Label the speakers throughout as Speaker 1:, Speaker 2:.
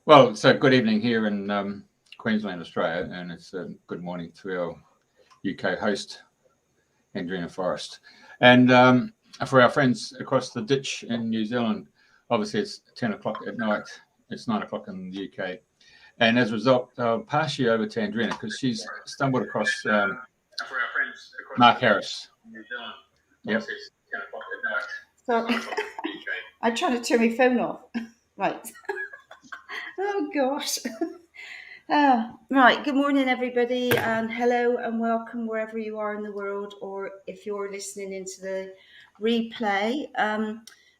Speaker 1: Well, so good evening here in Queensland, Australia, and it's good morning to our UK host, Andrena, Forrest. And for our friends across the ditch in New Zealand, obviously it's 10 o'clock at night. It's 9 o'clock in the UK. And as a result, I'll pass you over to Andrena because she's stumbled across
Speaker 2: For our friends across
Speaker 1: Mark
Speaker 2: the
Speaker 1: Harris.
Speaker 2: New Zealand,
Speaker 1: Yep.
Speaker 2: obviously it's 10 o'clock at night.
Speaker 3: So I'm trying to turn my phone off. Right. Oh gosh. Right. Good morning, everybody, and hello and welcome wherever you are in the world, or if you're listening into the replay.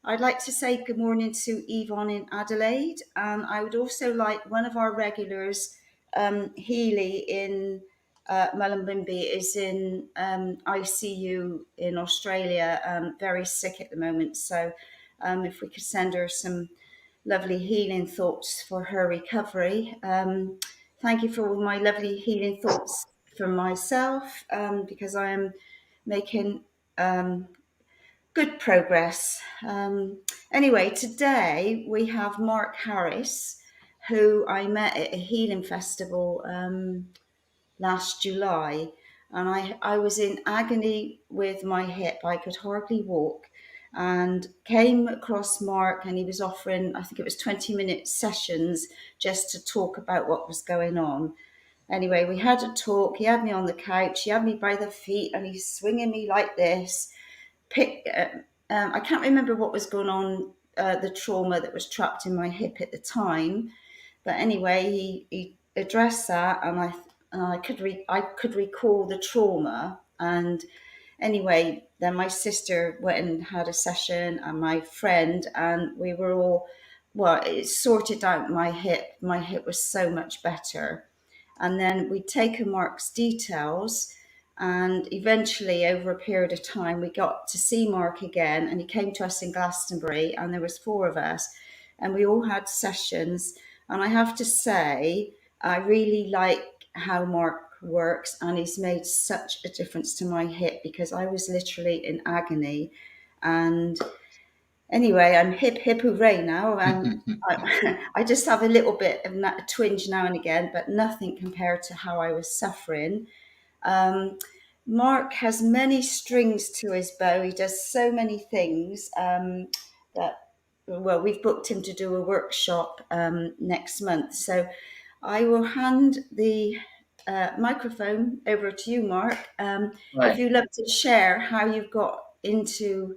Speaker 3: I'd like to say good morning to Yvonne in Adelaide, and I would also like one of our regulars, Healy in Mullumbimby, is in ICU in Australia, very sick at the moment. So if we could send her some lovely healing thoughts for her recovery. Thank you for all my lovely healing thoughts for myself, because I am making good progress. Anyway, today we have Mark Harris, who I met at a healing festival last July, and I was in agony with my hip. I could hardly walk, and came across Mark, and he was offering, I think it was 20-minute sessions just to talk about what was going on. Anyway, we had a talk. He had me on the couch, he had me by the feet, and he's swinging me like this. I can't remember what was going on, the trauma that was trapped in my hip at the time, but anyway, he addressed that, and I could recall the trauma. And anyway, then my sister went and had a session, and my friend, and we were all, well, it sorted out my hip. My hip was so much better. And then we'd taken Mark's details, and eventually over a period of time we got to see Mark again, and he came to us in Glastonbury, and there was 4 of us, and we all had sessions. And I have to say, I really like how Mark works, and he's made such a difference to my hip, because I was literally in agony. And anyway, I'm hip hooray now. I just have a little bit of a twinge now and again, but nothing compared to how I was suffering. Mark has many strings to his bow. He does so many things well, we've booked him to do a workshop next month. So I will hand the microphone over to you, Mark.
Speaker 1: Right.
Speaker 3: If you'd love to share how you've got into,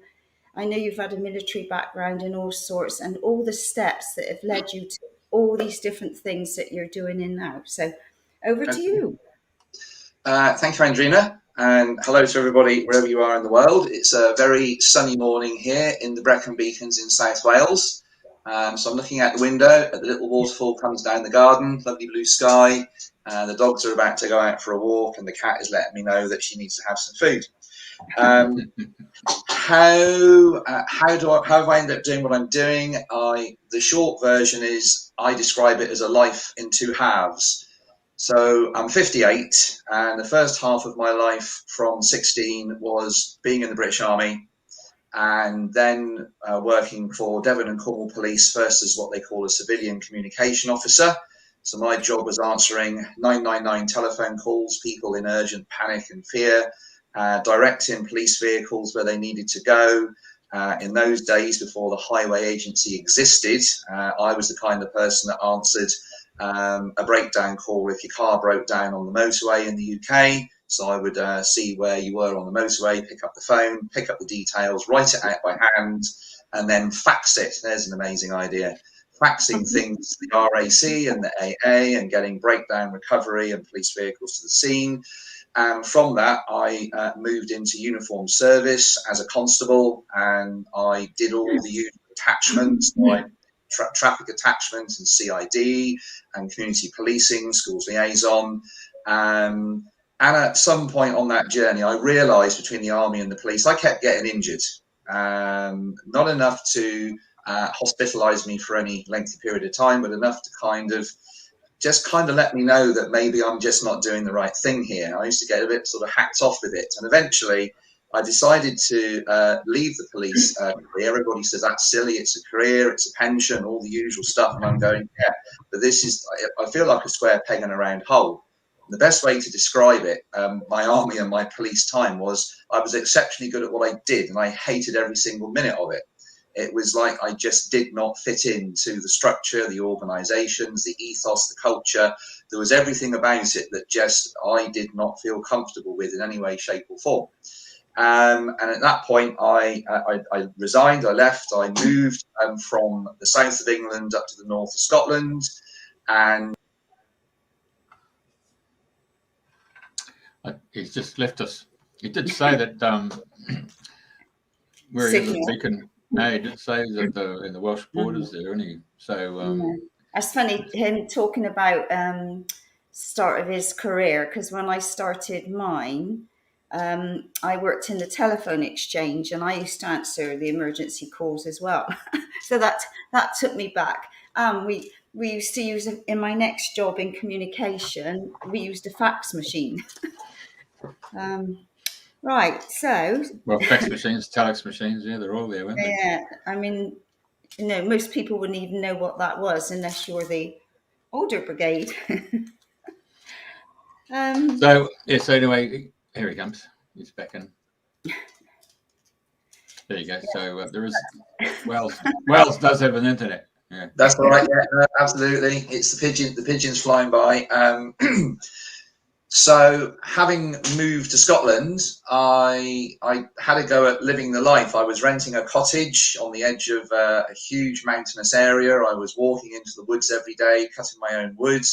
Speaker 3: I know you've had a military background and all sorts, and all the steps that have led you to all these different things that you're doing in now. So over to you.
Speaker 2: Thank you, Andrena, and hello to everybody wherever you are in the world. It's a very sunny morning here in the Brecon Beacons in South Wales. So I'm looking out the window at the little waterfall comes down the garden, lovely blue sky. The dogs are about to go out for a walk, and the cat is letting me know that she needs to have some food. How have I ended up doing what I'm doing? The short version is I describe it as a life in 2 halves. So I'm 58, and the first half of my life from 16 was being in the British Army, and then working for Devon and Cornwall Police, first as what they call a civilian communication officer. So my job was answering 999 telephone calls, people in urgent panic and fear, directing police vehicles where they needed to go. In those days, before the highway agency existed, I was the kind of person that answered a breakdown call if your car broke down on the motorway in the UK. So I would see where you were on the motorway, pick up the phone, pick up the details, write it out by hand, and then fax it. There's an amazing idea. Faxing things to the RAC and the AA, and getting breakdown recovery and police vehicles to the scene. And from that, I moved into uniformed service as a constable, and I did all the usual attachments, like traffic attachments and CID and community policing, schools liaison. And at some point on that journey, I realised between the army and the police, I kept getting injured. Not enough to hospitalise me for any lengthy period of time, but enough to kind of let me know that maybe I'm just not doing the right thing here. I used to get a bit sort of hacked off with it. And eventually I decided to leave the police career. Everybody says that's silly, it's a career, it's a pension, all the usual stuff. And I'm going, yeah, but this is, I feel like a square peg in a round hole. The best way to describe it, my army and my police time, was I was exceptionally good at what I did, and I hated every single minute of it. It was like I just did not fit into the structure, the organizations, the ethos, the culture. There was everything about it that just I did not feel comfortable with in any way, shape or form. And at that point, I resigned, I left, I moved from the south of England up to the north of Scotland. And
Speaker 1: he's just left us. He did say that where he is in Beacon. No, he did say that in the Welsh borders there, isn't he? So
Speaker 3: that's funny, him talking about start of his career, because when I started mine, I worked in the telephone exchange, and I used to answer the emergency calls as well. So that took me back. We used to use, in my next job in communication, we used a fax machine. Right, so
Speaker 1: fax machines, telex machines, yeah, they're all there, weren't they?
Speaker 3: Yeah, I mean, most people wouldn't even know what that was unless you're the older brigade.
Speaker 1: So anyway, here he comes. He's back in. There you go. Yeah. So there is Wales does have an internet. Yeah.
Speaker 2: That's all right. Yeah, absolutely. It's the pigeons flying by. So having moved to Scotland, I had a go at living the life. I was renting a cottage on the edge of a huge mountainous area. I was walking into the woods every day, cutting my own wood,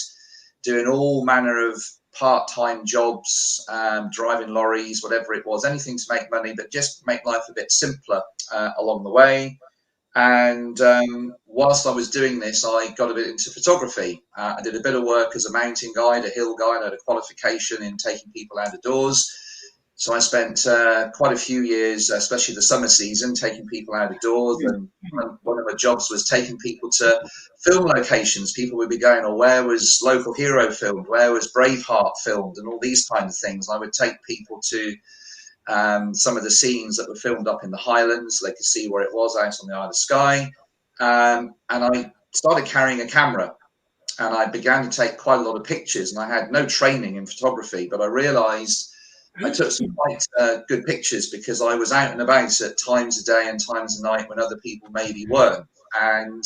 Speaker 2: doing all manner of part-time jobs, driving lorries, whatever it was, anything to make money, but just make life a bit simpler along the way. And whilst I was doing this, I got a bit into photography. I did a bit of work as a mountain guide, a hill guide. I had a qualification in taking people out of doors. So I spent quite a few years, especially the summer season, taking people out of doors. And one of my jobs was taking people to film locations. People would be going, oh, where was Local Hero filmed? Where was Braveheart filmed? And all these kinds of things. I would take people to some of the scenes that were filmed up in the Highlands, so they could see where it was out on the Isle of Skye. And I started carrying a camera, and I began to take quite a lot of pictures. And I had no training in photography, but I realized I took some quite good pictures because I was out and about at times of day and times of night when other people maybe weren't. And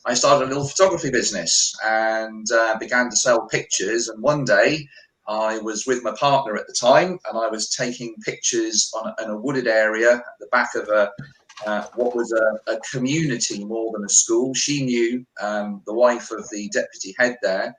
Speaker 2: I started a little photography business and began to sell pictures. And one day I was with my partner at the time, and I was taking pictures in a wooded area at the back of what was a community more than a school. She knew the wife of the deputy head there.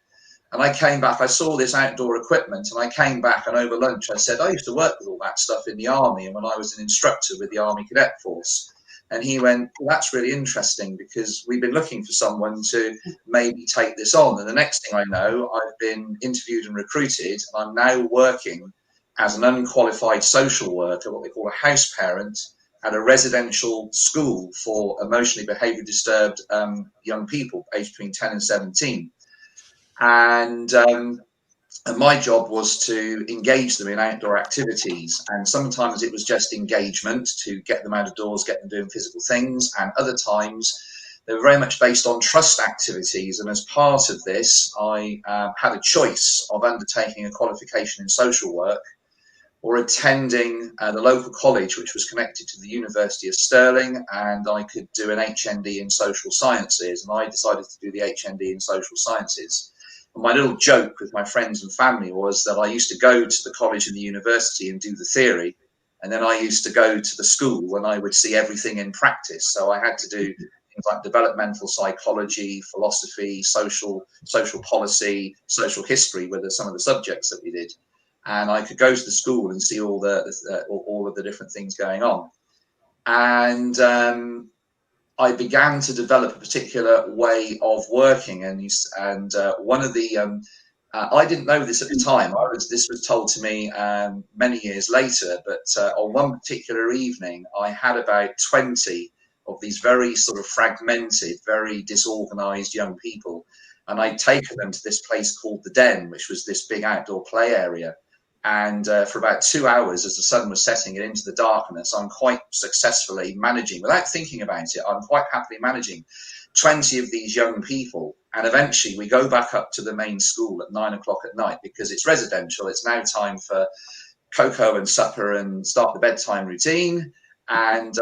Speaker 2: And I came back, I saw this outdoor equipment, and I came back, and over lunch I said, I used to work with all that stuff in the army, and when I was an instructor with the Army Cadet Force. And he went, well, that's really interesting, because we've been looking for someone to maybe take this on. And the next thing I know, I've been interviewed and recruited, and I'm now working as an unqualified social worker, what they call a house parent, at a residential school for emotionally behaviour disturbed young people aged between 10 and 17. And my job was to engage them in outdoor activities. And sometimes it was just engagement to get them out of doors, get them doing physical things. And other times they were very much based on trust activities. And as part of this, I had a choice of undertaking a qualification in social work or attending the local college, which was connected to the University of Stirling, and I could do an HND in social sciences. And I decided to do the HND in social sciences. And my little joke with my friends and family was that I used to go to the college and the university and do the theory, and then I used to go to the school and I would see everything in practice. So I had to do things like developmental psychology, philosophy, social policy, social history were some of the subjects that we did. And I could go to the school and see all of the different things going on. And I began to develop a particular way of working, and one of the I didn't know this at the time. This was told to me many years later. But on one particular evening, I had about 20 of these very sort of fragmented, very disorganized young people, and I'd taken them to this place called the Den, which was this big outdoor play area. And for about 2 hours, as the sun was setting it into the darkness, I'm quite successfully managing, without thinking about it, I'm quite happily managing 20 of these young people. And eventually we go back up to the main school at 9 o'clock at night, because it's residential. It's now time for cocoa and supper and start the bedtime routine. And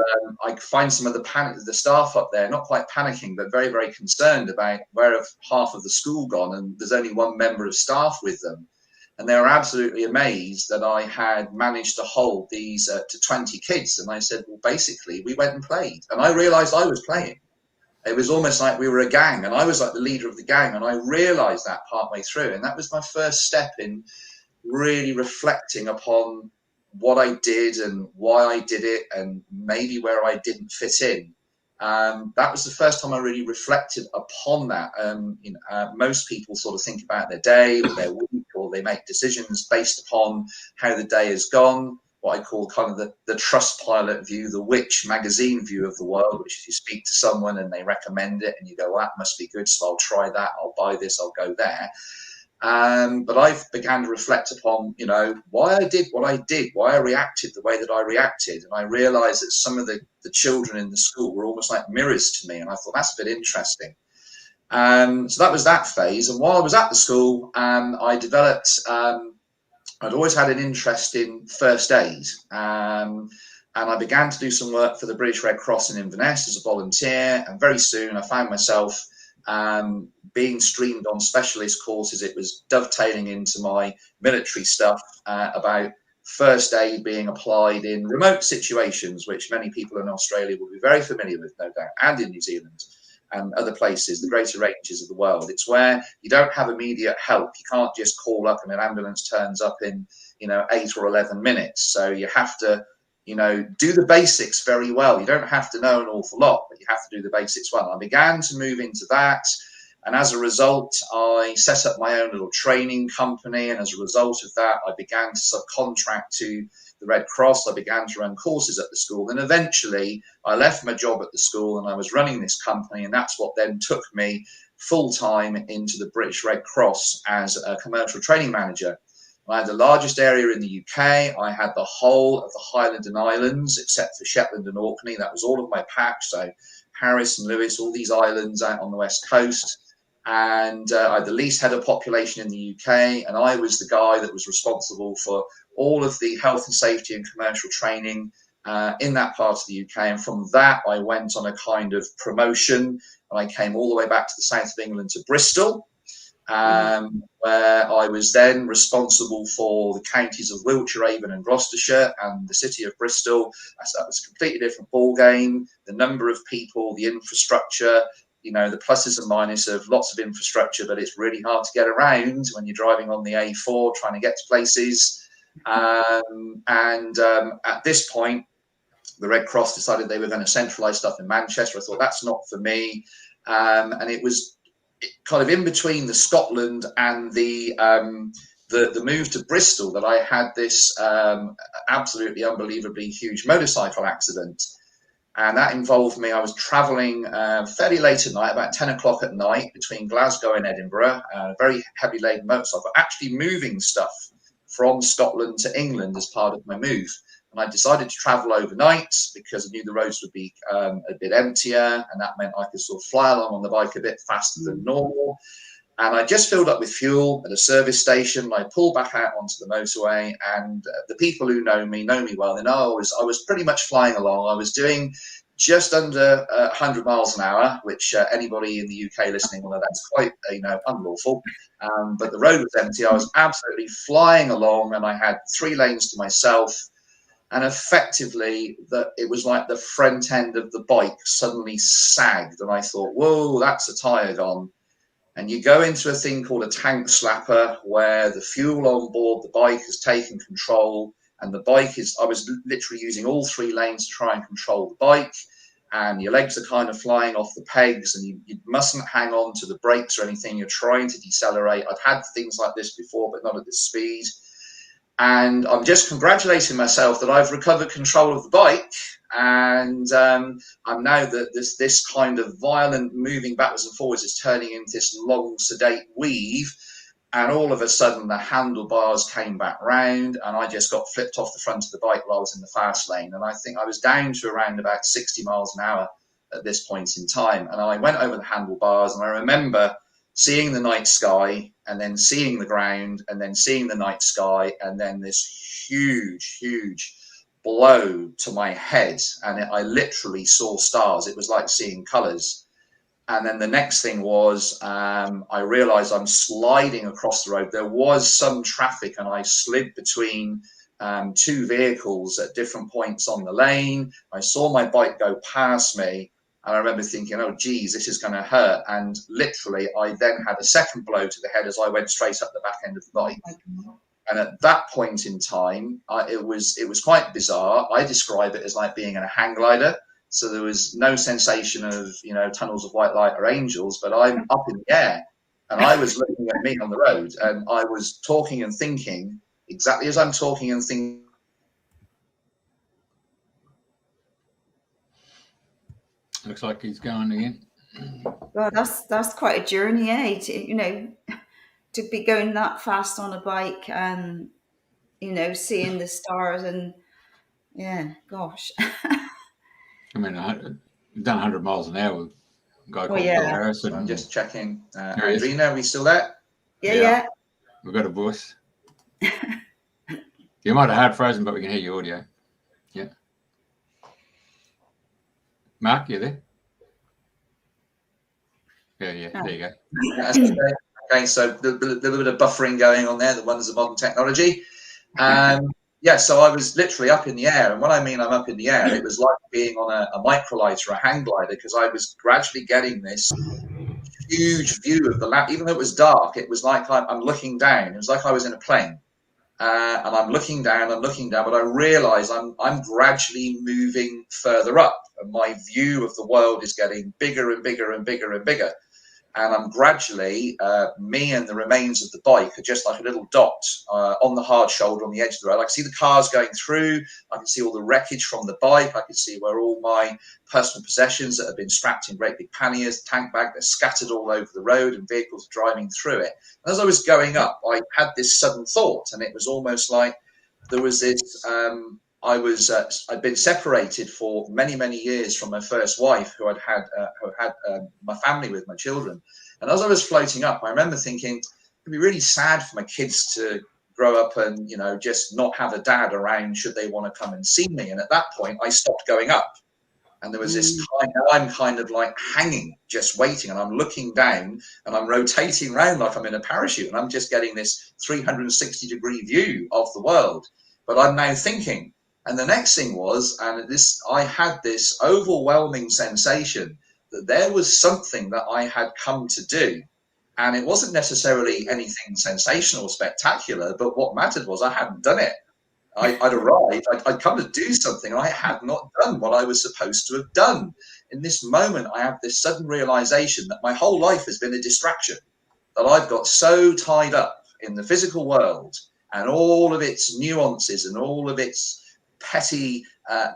Speaker 2: I find some of the staff up there not quite panicking, but very, very concerned about where have half of the school gone, and there's only one member of staff with them. And they were absolutely amazed that I had managed to hold these to 20 kids. And I said, well, basically, we went and played. And I realized I was playing. It was almost like we were a gang, and I was like the leader of the gang. And I realized that partway through. And that was my first step in really reflecting upon what I did and why I did it, and maybe where I didn't fit in. That was the first time I really reflected upon that. Most people sort of think about their day or their week, or they make decisions based upon how the day has gone, what I call kind of the Trustpilot view, the Witch magazine view of the world, which is you speak to someone and they recommend it and you go, well, that must be good, so I'll try that, I'll buy this, I'll go there. But I began to reflect upon, why I did what I did, why I reacted the way that I reacted. And I realized that some of the children in the school were almost like mirrors to me. And I thought, that's a bit interesting. So that was that phase. And while I was at the school, I developed, I'd always had an interest in first aid. And I began to do some work for the British Red Cross in Inverness as a volunteer. And very soon I found myself being streamed on specialist courses. It was dovetailing into my military stuff about first aid being applied in remote situations, which many people in Australia will be very familiar with, no doubt, and in New Zealand and other places, the greater ranges of the world. It's where you don't have immediate help. You can't just call up and an ambulance turns up in 8 or 11 minutes. So you have to do the basics very well. You don't have to know an awful lot, but you have to do the basics well. I began to move into that. And as a result, I set up my own little training company. And as a result of that, I began to subcontract to the Red Cross. I began to run courses at the school. And eventually I left my job at the school and I was running this company. And that's what then took me full time into the British Red Cross as a commercial training manager. I had the largest area in the UK. I had the whole of the Highland and Islands, except for Shetland and Orkney. That was all of my patch. So Harris and Lewis, all these islands out on the west coast. And I had the least head of population in the UK. And I was the guy that was responsible for all of the health and safety and commercial training in that part of the UK. And from that, I went on a kind of promotion. And I came all the way back to the south of England to Bristol. Where I was then responsible for the counties of Wiltshire, Avon and Gloucestershire and the city of Bristol. That was a completely different ball game. The number of people, the infrastructure, the pluses and minuses of lots of infrastructure, but it's really hard to get around when you're driving on the A4 trying to get to places. At this point, the Red Cross decided they were going to centralise stuff in Manchester. I thought, that's not for me. And it was kind of in between the Scotland and the move to Bristol that I had this absolutely unbelievably huge motorcycle accident. And that involved me. I was travelling fairly late at night, about 10 o'clock at night, between Glasgow and Edinburgh, a very heavy laden motorcycle, actually moving stuff from Scotland to England as part of my move. And I decided to travel overnight because I knew the roads would be a bit emptier, and that meant I could sort of fly along on the bike a bit faster than normal. And I just filled up with fuel at a service station. I pulled back out onto the motorway, and the people who know me well. They know I was pretty much flying along. I was doing just under 100 miles an hour, which anybody in the UK listening will know that's quite unlawful. But the road was empty. I was absolutely flying along, and I had 3 lanes to myself. And effectively, it was like the front end of the bike suddenly sagged. And I thought, whoa, that's a tyre gone. And you go into a thing called a tank slapper, where the fuel on board the bike has taken control. And the bike I was literally using all 3 lanes to try and control the bike. And your legs are kind of flying off the pegs, and you mustn't hang on to the brakes or anything. You're trying to decelerate. I've had things like this before, but not at this speed. And I'm just congratulating myself that I've recovered control of the bike. And I'm now that this kind of violent moving backwards and forwards is turning into this long, sedate weave. And all of a sudden the handlebars came back round and I just got flipped off the front of the bike while I was in the fast lane. And I think I was down to around about 60 miles an hour at this point in time. And I went over the handlebars, and I remember seeing the night sky, and then seeing the ground, and then seeing the night sky, and then this huge blow to my head. And I literally saw stars. It was like seeing colors. And then the next thing was, I realized I'm sliding across the road. There was some traffic, and I slid between two vehicles at different points on the lane. I saw my bike go past me, and I remember thinking, oh, geez, this is going to hurt. And literally, I then had a second blow to the head as I went straight up the back end of the bike. And at that point in time, it was quite bizarre. I describe it as like being in a hang glider. So there was no sensation of, tunnels of white light or angels, but I'm up in the air, and I was looking at me on the road, and I was talking and thinking exactly as I'm talking and thinking.
Speaker 1: Looks like he's going again.
Speaker 3: Well, that's quite a journey, eh? To be going that fast on a bike and, seeing the stars, and yeah, gosh.
Speaker 1: I mean, we've done 100 miles an hour with a guy called
Speaker 3: yeah.
Speaker 1: Harris.
Speaker 2: I'm just checking. Andrena, are we still there?
Speaker 3: Yeah.
Speaker 1: We've got a voice. You might have had frozen, but we can hear your audio. Yeah. Mark, you there? Yeah. There you go.
Speaker 2: That's okay, so a little bit of buffering going on there, the wonders of modern technology. Yeah, so I was literally up in the air. And when I mean I'm up in the air, it was like being on a microlight or a hang glider, because I was gradually getting this huge view of the land. Even though it was dark, it was like I'm looking down. It was like I was in a plane. And I'm looking down, but I realize I'm gradually moving further up. And my view of the world is getting bigger and bigger and bigger and bigger. And I'm gradually, me and the remains of the bike are just like a little dot on the hard shoulder on the edge of the road. I can see the cars going through. I can see all the wreckage from the bike. I can see where all my personal possessions that have been strapped in great big panniers, tank bag, they're scattered all over the road, and vehicles driving through it. And as I was going up, I had this sudden thought, and it was almost like there was this... I'd been separated for many, many years from my first wife, who had my family with my children. And as I was floating up, I remember thinking it'd be really sad for my kids to grow up and, just not have a dad around should they want to come and see me. And at that point, I stopped going up. And there was this time, now I'm kind of like hanging, just waiting, and I'm looking down, and I'm rotating around like I'm in a parachute, and I'm just getting this 360-degree view of the world. But I'm now thinking. And the next thing was, I had this overwhelming sensation that there was something that I had come to do. And it wasn't necessarily anything sensational or spectacular, but what mattered was I hadn't done it. I'd arrived, I'd come to do something, and I had not done what I was supposed to have done. In this moment, I have this sudden realization that my whole life has been a distraction, that I've got so tied up in the physical world and all of its nuances and all of its petty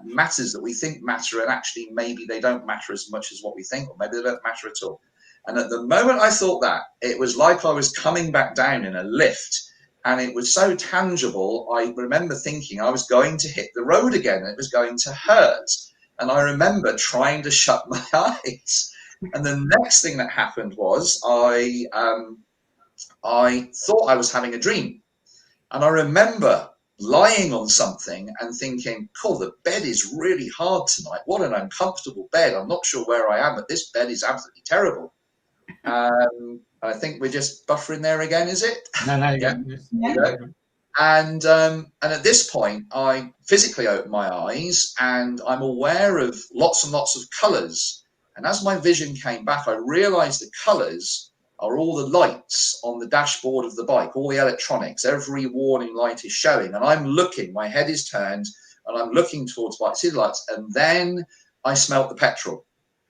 Speaker 2: matters that we think matter, and actually maybe they don't matter as much as what we think, or maybe they don't matter at all. And at the moment I thought that, it was like I was coming back down in a lift, and it was so tangible. I remember thinking I was going to hit the road again, and it was going to hurt. And I remember trying to shut my eyes. And the next thing that happened was I thought I was having a dream. And I remember lying on something and thinking, cool, the bed is really hard tonight. What an uncomfortable bed. I'm not sure where I am, but this bed is absolutely terrible. I think we're just buffering there again, is it?
Speaker 1: No,
Speaker 2: Yeah.
Speaker 1: Yeah.
Speaker 2: And at this point, I physically open my eyes, and I'm aware of lots and lots of colours. And as my vision came back, I realised the colours are all the lights on the dashboard of the bike, all the electronics. Every warning light is showing, and I'm looking, my head is turned, and I'm looking towards bike city lights. And then I smelt the petrol,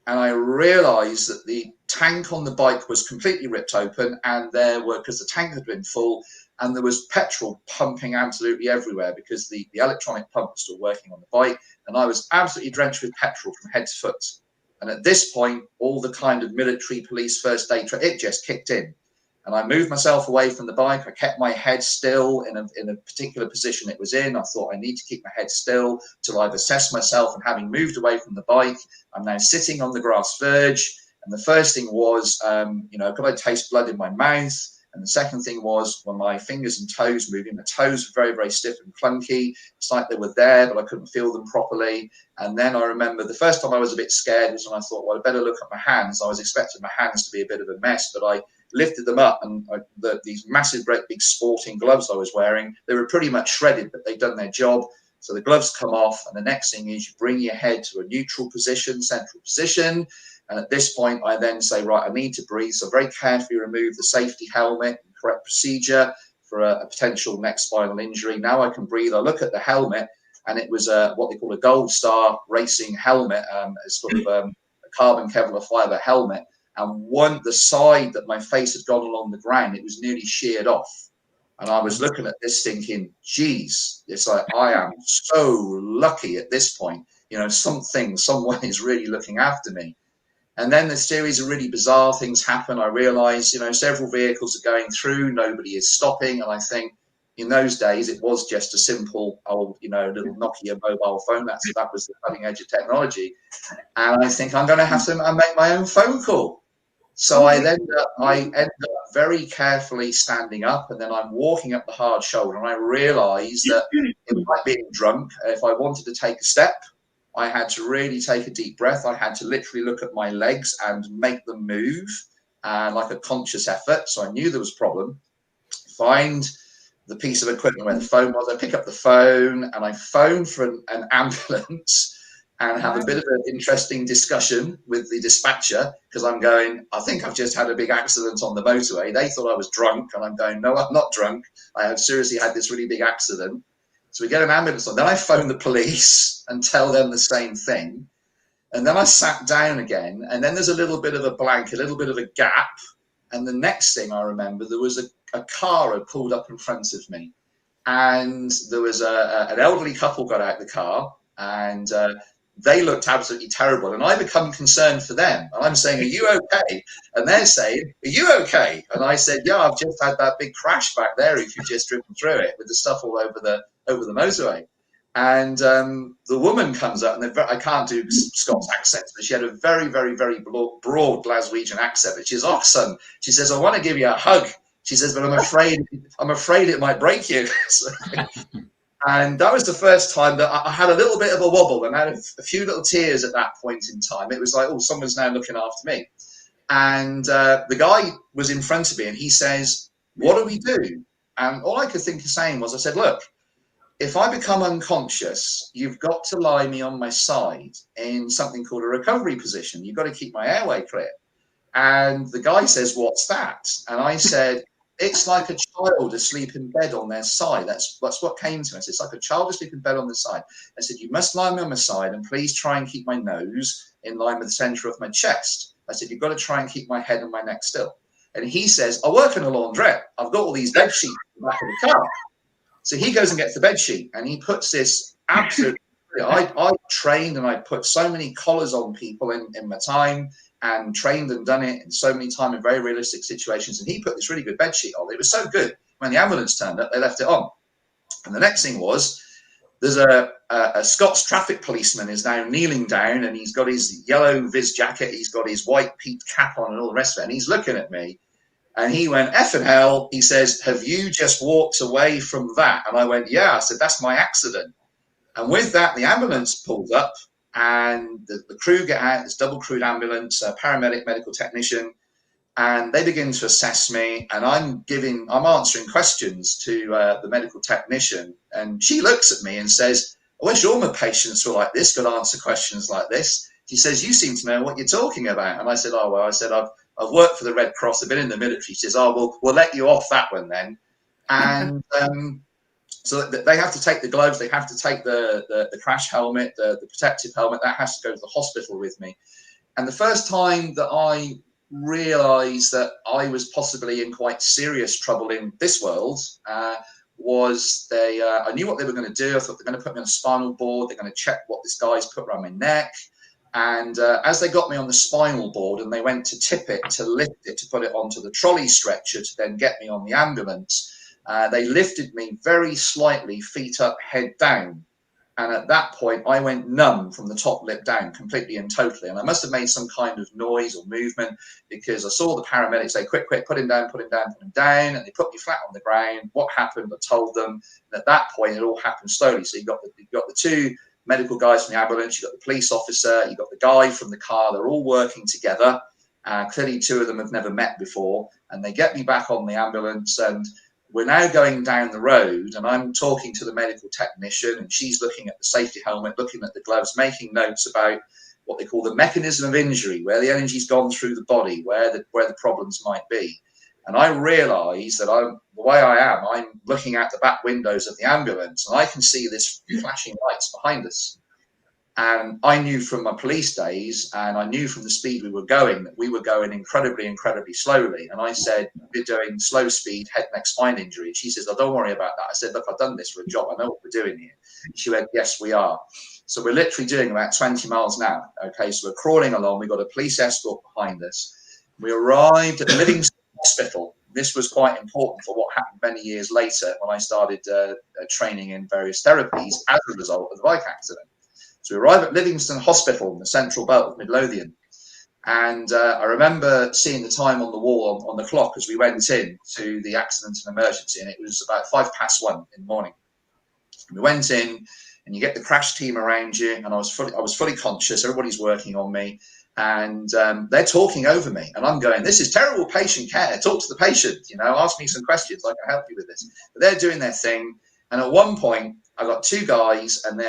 Speaker 2: and I realized that the tank on the bike was completely ripped open, and because the tank had been full, and there was petrol pumping absolutely everywhere, because the electronic pump was still working on the bike, and I was absolutely drenched with petrol from head to foot. And at this point, all the kind of military, police, first aid, it just kicked in. And I moved myself away from the bike. I kept my head still in a particular position it was in. I thought I need to keep my head still till I've assessed myself. And having moved away from the bike, I'm now sitting on the grass verge. And the first thing was, could I taste blood in my mouth? And the second thing was, when my fingers and toes moving, the toes were very, very stiff and clunky. It's like they were there, but I couldn't feel them properly. And then I remember the first time I was a bit scared was when I thought, well, I better look at my hands. I was expecting my hands to be a bit of a mess, but I lifted them up, and these massive, great big sporting gloves I was wearing, they were pretty much shredded, but they'd done their job. So the gloves come off, and the next thing is you bring your head to a neutral position, central position. And at this point, I then say, right, I need to breathe. So very carefully remove the safety helmet, correct procedure for a potential neck spinal injury. Now I can breathe. I look at the helmet, and it was what they call a Gold Star racing helmet, sort of a carbon Kevlar fiber helmet. And the side that my face had gone along the ground, it was nearly sheared off. And I was looking at this thinking, geez, it's like, I am so lucky at this point. Someone is really looking after me. And then the series of really bizarre things happen. I realize, several vehicles are going through, nobody is stopping. And I think in those days, it was just a simple old, little Nokia mobile phone. That was the cutting edge of technology. And I think I'm going to have to make my own phone call. So I ended up very carefully standing up, and then I'm walking up the hard shoulder, and I realized that it might be drunk. If I wanted to take a step, I had to really take a deep breath. I had to literally look at my legs and make them move like a conscious effort. So I knew there was a problem. Find the piece of equipment where the phone was. I pick up the phone and I phone for an ambulance and have a bit of an interesting discussion with the dispatcher, because I'm going, I think I've just had a big accident on the motorway. They thought I was drunk, and I'm going, no, I'm not drunk. I have seriously had this really big accident. So we get an ambulance on. Then I phone the police and tell them the same thing. And then I sat down again. And then there's a little bit of a blank, a little bit of a gap. And the next thing I remember, there was a car had pulled up in front of me. And there was an elderly couple got out of the car. And they looked absolutely terrible. And I become concerned for them. And I'm saying, are you okay? And they're saying, are you okay? And I said, yeah, I've just had that big crash back there if you've just driven through it, with the stuff all over the motorway. And the woman comes up, and I can't do Scots accents, but she had a very, very, very broad Glaswegian accent. But she says, oh, son, she says, I want to give you a hug. She says, but I'm afraid it might break you. And that was the first time that I had a little bit of a wobble and had a few little tears at that point in time. It was like, oh, someone's now looking after me. And the guy was in front of me, and he says, what do we do? And all I could think of saying was, I said, look, if I become unconscious, you've got to lie me on my side in something called a recovery position. You've got to keep my airway clear. And the guy says, what's that? And I said, it's like a child asleep in bed on their side. That's what came to me. I said, it's like a child asleep in bed on the side. I said, you must lie me on my side, and please try and keep my nose in line with the center of my chest. I said, you've got to try and keep my head and my neck still. And he says, I work in a laundrette. I've got all these bed sheets in the back of the car. So he goes and gets the bed sheet, and he puts this absolute, I trained and I put so many collars on people in my time, and trained and done it in so many times in very realistic situations. And he put this really good bed sheet on. It was so good. When the ambulance turned up, they left it on. And the next thing was, there's a Scots traffic policeman is now kneeling down, and he's got his yellow Viz jacket, he's got his white peaked cap on and all the rest of it. And he's looking at me, and he went, effing hell. He says, have you just walked away from that? And I went, yeah. I said, that's my accident. And with that, the ambulance pulled up, and the crew get out, this double crewed ambulance, paramedic, medical technician, and they begin to assess me, and I'm answering questions to the medical technician, and she looks at me and says, I wish all my patients were like this, could answer questions like this. She says, you seem to know what you're talking about. And I said, oh, well, I've worked for the Red Cross, I've been in the military. She says, oh, we'll let you off that one then. And so they have to take the gloves, they have to take the crash helmet, the protective helmet, that has to go to the hospital with me. And the first time that I realized that I was possibly in quite serious trouble in this world was I knew what they were going to do. I thought they're going to put me on a spinal board, they're going to check what this guy's put around my neck. And as they got me on the spinal board and they went to tip it, to lift it, to put it onto the trolley stretcher to then get me on the ambulance, they lifted me very slightly, feet up, head down. And at that point, I went numb from the top lip down, completely and totally. And I must have made some kind of noise or movement, because I saw the paramedics say, quick, quick, put him down, put him down, put him down. And they put me flat on the ground. What happened? I told them. And at that point, it all happened slowly. So you've got the two medical guys from the ambulance, you've got the police officer, you've got the guy from the car. They're all working together. Clearly, two of them have never met before. And they get me back on the ambulance, and we're now going down the road, and I'm talking to the medical technician, and she's looking at the safety helmet, looking at the gloves, making notes about what they call the mechanism of injury, where the energy's gone through the body, where the problems might be. And I realise that the way I am, I'm looking out the back windows of the ambulance, and I can see this flashing lights behind us. And I knew from my police days, and I knew from the speed we were going, that we were going incredibly, incredibly slowly. And I said, we're doing slow speed, head, neck, spine injury. And she says, oh, don't worry about that. I said, look, I've done this for a job. I know what we're doing here. And she went, yes, we are. So we're literally doing about 20 miles an hour. Okay, so we're crawling along. We've got a police escort behind us. We arrived at Livingston Hospital. This was quite important for what happened many years later when I started training in various therapies as a result of the bike accident. So we arrive at Livingston Hospital in the central belt of Midlothian. And I remember seeing the time on the wall on the clock as we went in to the accident and emergency, and it was about 1:05 in the morning. We went in, and you get the crash team around you, and I was fully conscious. Everybody's working on me, and they're talking over me, and I'm going, this is terrible patient care. Talk to the patient, ask me some questions. I can help you with this. But they're doing their thing. And at one point, I got two guys, and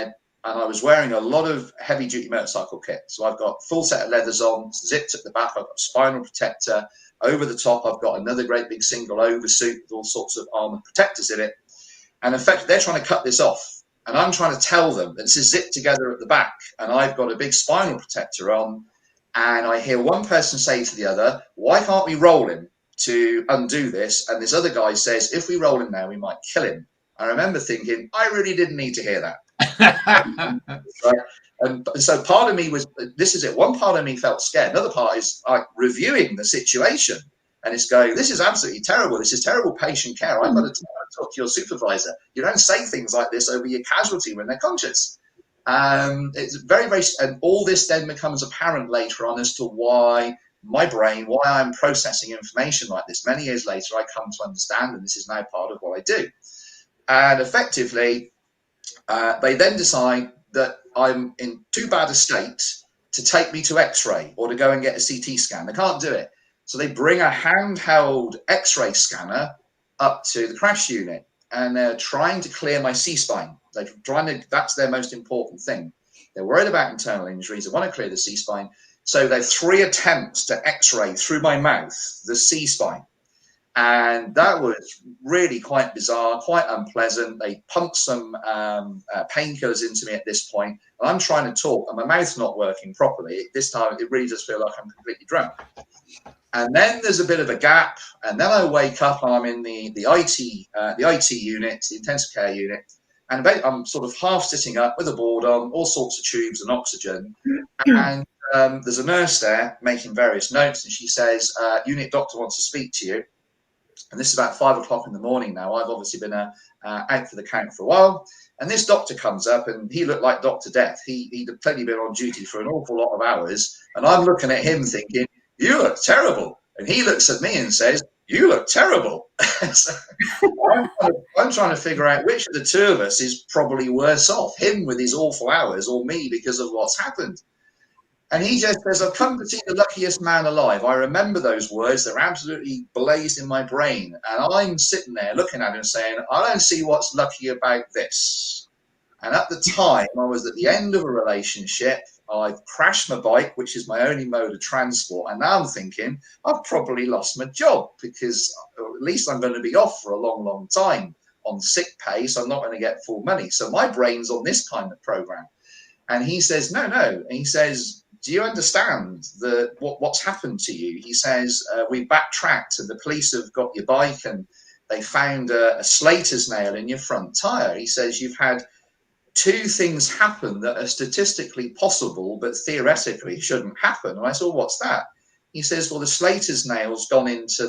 Speaker 2: I was wearing a lot of heavy-duty motorcycle kit. So I've got full set of leathers on, zipped at the back. I've got spinal protector. Over the top, I've got another great big single oversuit with all sorts of armor protectors in it. And in fact, they're trying to cut this off. And I'm trying to tell them that this is zipped together at the back. And I've got a big spinal protector on. And I hear one person say to the other, why can't we roll him to undo this? And this other guy says, if we roll him now, we might kill him. I remember thinking, I really didn't need to hear that. Right? And so part of me was, this is it. One part of me felt scared. Another part is like reviewing the situation. And it's going, this is absolutely terrible. This is terrible patient care. I've got to talk to your supervisor. You don't say things like this over your casualty when they're conscious. It's very, very, and all this then becomes apparent later on as to why my brain, why I'm processing information like this. Many years later, I come to understand, and this is now part of what I do. And effectively, they then decide that I'm in too bad a state to take me to X-ray or to go and get a CT scan. They can't do it. So they bring a handheld X-ray scanner up to the crash unit, and they're trying to clear my C-spine. That's their most important thing. They're worried about internal injuries. They want to clear the C-spine. So they have 3 attempts to X-ray through my mouth, the C-spine. And that was really quite bizarre, quite unpleasant. They pumped some painkillers into me at this point, and I'm trying to talk, and my mouth's not working properly. This time, it really does feel like I'm completely drunk. And then there's a bit of a gap, and then I wake up, and I'm in the IT unit, the intensive care unit, and I'm sort of half sitting up with a board on, all sorts of tubes and oxygen, and there's a nurse there making various notes, and she says, unit doctor wants to speak to you. And this is about 5 o'clock in the morning now. I've obviously been out for the count for a while. And this doctor comes up, and he looked like Dr. Death. He'd clearly been on duty for an awful lot of hours. And I'm looking at him thinking, you look terrible. And he looks at me and says, you look terrible. So I'm trying to figure out which of the two of us is probably worse off, him with his awful hours or me because of what's happened. And he just says, I've come to see the luckiest man alive. I remember those words. They're absolutely blazed in my brain. And I'm sitting there looking at him saying, I don't see what's lucky about this. And at the time, I was at the end of a relationship. I've crashed my bike, which is my only mode of transport. And now I'm thinking, I've probably lost my job because at least I'm going to be off for a long, long time on sick pay. So I'm not going to get full money. So my brain's on this kind of program. And he says, no. And he says, do you understand what's happened to you? He says, we backtracked and the police have got your bike and they found a Slater's nail in your front tyre. He says, you've had two things happen that are statistically possible, but theoretically shouldn't happen. And I said, well, what's that? He says, well, the Slater's nail's gone into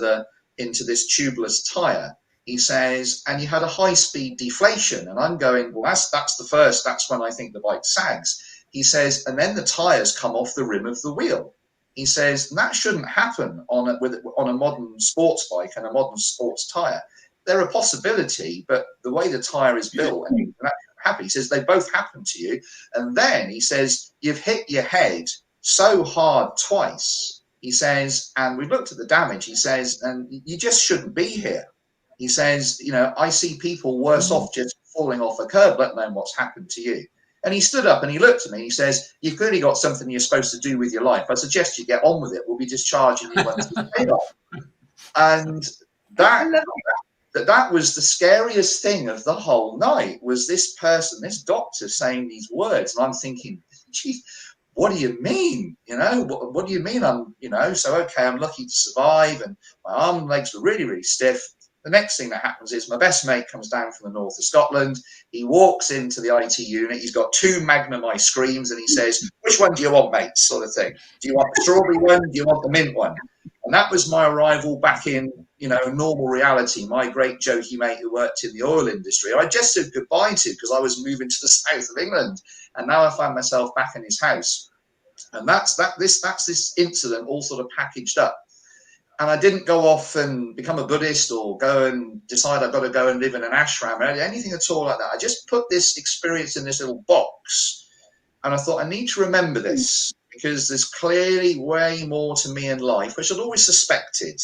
Speaker 2: this tubeless tire. He says, and you had a high-speed deflation. And I'm going, well, that's the first. That's when I think the bike sags. He says, and then the tires come off the rim of the wheel. He says, that shouldn't happen on a modern sports bike and a modern sports tire. They're a possibility, but the way the tire is built, and that happen. He says, they both happen to you. And then he says, you've hit your head so hard twice. He says, and we've looked at the damage. He says, and you just shouldn't be here. He says, you know, I see people worse off just falling off a curb, let alone what's happened to you. And he stood up and he looked at me. He says, you've clearly got something you're supposed to do with your life. I suggest you get on with it. We'll be discharging you once it's paid off. And that was the scariest thing of the whole night, was this person, this doctor, saying these words. And I'm thinking, geez, what do you mean? You know, what do you mean? So, okay, I'm lucky to survive. And my arm and legs were really, really stiff. The next thing that happens is my best mate comes down from the north of Scotland. He walks into the IT unit. He's got 2 Magnum ice creams, and he says, which one do you want, mate? Sort of thing. Do you want the strawberry one? Do you want the mint one? And that was my arrival back in, you know, normal reality. My great jokey mate who worked in the oil industry, I just said goodbye to because I was moving to the south of England. And now I find myself back in his house. And that's this incident all sort of packaged up. And I didn't go off and become a Buddhist or go and decide I've got to go and live in an ashram or anything at all like that. I just put this experience in this little box. And I thought, I need to remember this because there's clearly way more to me in life, which I'd always suspected.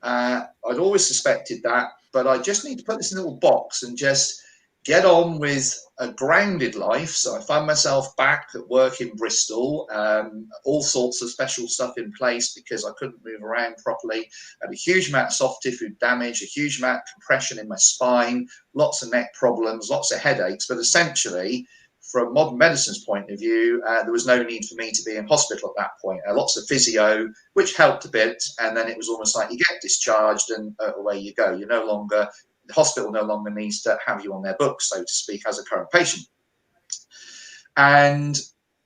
Speaker 2: I'd always suspected that, but I just need to put this in a little box and just get on with a grounded life. So I found myself back at work in Bristol, all sorts of special stuff in place because I couldn't move around properly. I had a huge amount of soft tissue damage, a huge amount of compression in my spine, lots of neck problems, lots of headaches. But essentially, from modern medicine's point of view, there was no need for me to be in hospital at that point. Lots of physio, which helped a bit. And then it was almost like you get discharged and away you go. You're no longer... The hospital no longer needs to have you on their books, so to speak, as a current patient. And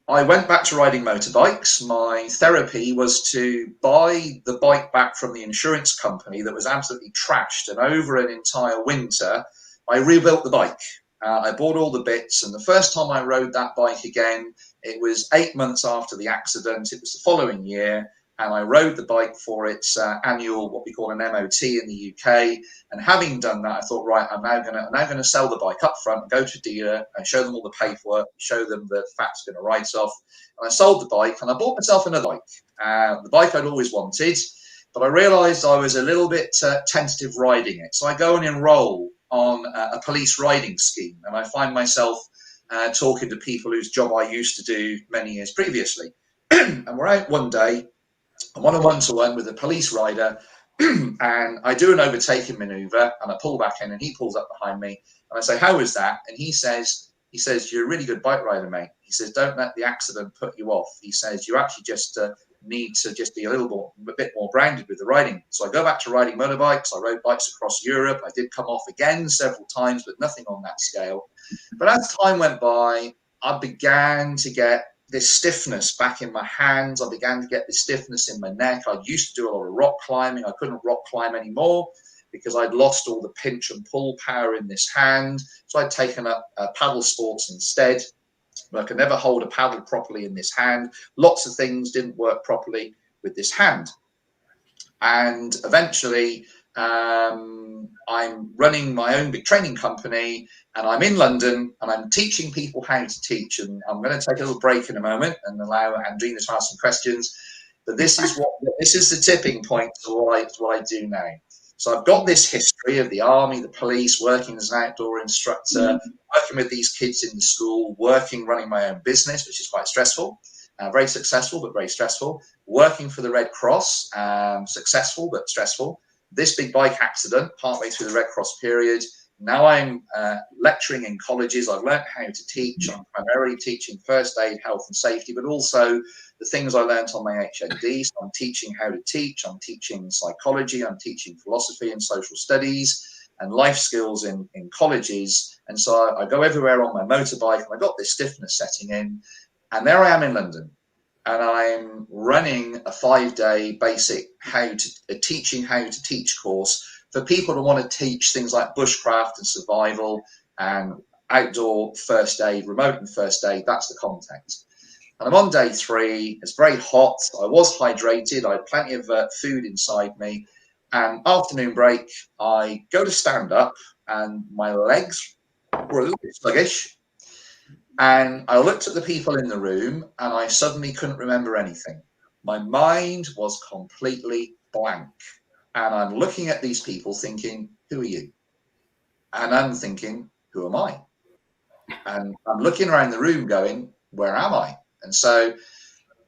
Speaker 2: I went back to riding motorbikes. My therapy was to buy the bike back from the insurance company that was absolutely trashed. And over an entire winter, I rebuilt the bike. I bought all the bits. And the first time I rode that bike again, it was 8 months after the accident. It was the following year. And I rode the bike for its annual, what we call an MOT in the UK. And having done that, I thought, right, I'm now going to sell the bike up front, go to a dealer and show them all the paperwork, show them the fact's going to write off. And I sold the bike and I bought myself another bike, the bike I'd always wanted. But I realised I was a little bit tentative riding it. So I go and enrol on a police riding scheme. And I find myself talking to people whose job I used to do many years previously. And we're out one day. I'm on a one-to-one with a police rider and I do an overtaking maneuver and I pull back in and he pulls up behind me and I say, how was that? And he says, you're a really good bike rider, mate. He says, don't let the accident put you off. He says, you actually just need to just be a bit more grounded with the riding. So I go back to riding motorbikes. I rode bikes across Europe. I did come off again several times, but nothing on that scale. But as time went by, I began to get this stiffness back in my hands. I began to get this stiffness in my neck. I used to do a lot of rock climbing. I couldn't rock climb anymore because I'd lost all the pinch and pull power in this hand. So I'd taken up paddle sports instead. But I could never hold a paddle properly in this hand. Lots of things didn't work properly with this hand. And eventually, I'm running my own big training company and I'm in London and I'm teaching people how to teach. And I'm going to take a little break in a moment and allow Andrena to ask some questions. But this is the tipping point to what I do now. So I've got this history of the army, the police, working as an outdoor instructor, working with these kids in the school, running my own business, which is quite stressful. Very successful, but very stressful. Working for the Red Cross, successful, but stressful. This big bike accident, partway through the Red Cross period. Now I'm lecturing in colleges. I've learned how to teach. I'm primarily teaching first aid, health and safety, but also the things I learned on my HND. So I'm teaching how to teach. I'm teaching psychology. I'm teaching philosophy and social studies. and life skills in colleges. And so I go everywhere on my motorbike, and I got this stiffness setting in. And there I am in London, and I'm running a 5-day basic teaching how to teach course for people who want to teach things like bushcraft and survival and outdoor first aid, remote and first aid. That's the context. And I'm on day 3. It's very hot. I was hydrated. I had plenty of food inside me. And afternoon break, I go to stand up, and my legs were a little bit sluggish. And I looked at the people in the room, and I suddenly couldn't remember anything. My mind was completely blank. And I'm looking at these people thinking, who are you? And I'm thinking, who am I? And I'm looking around the room going, where am I? And so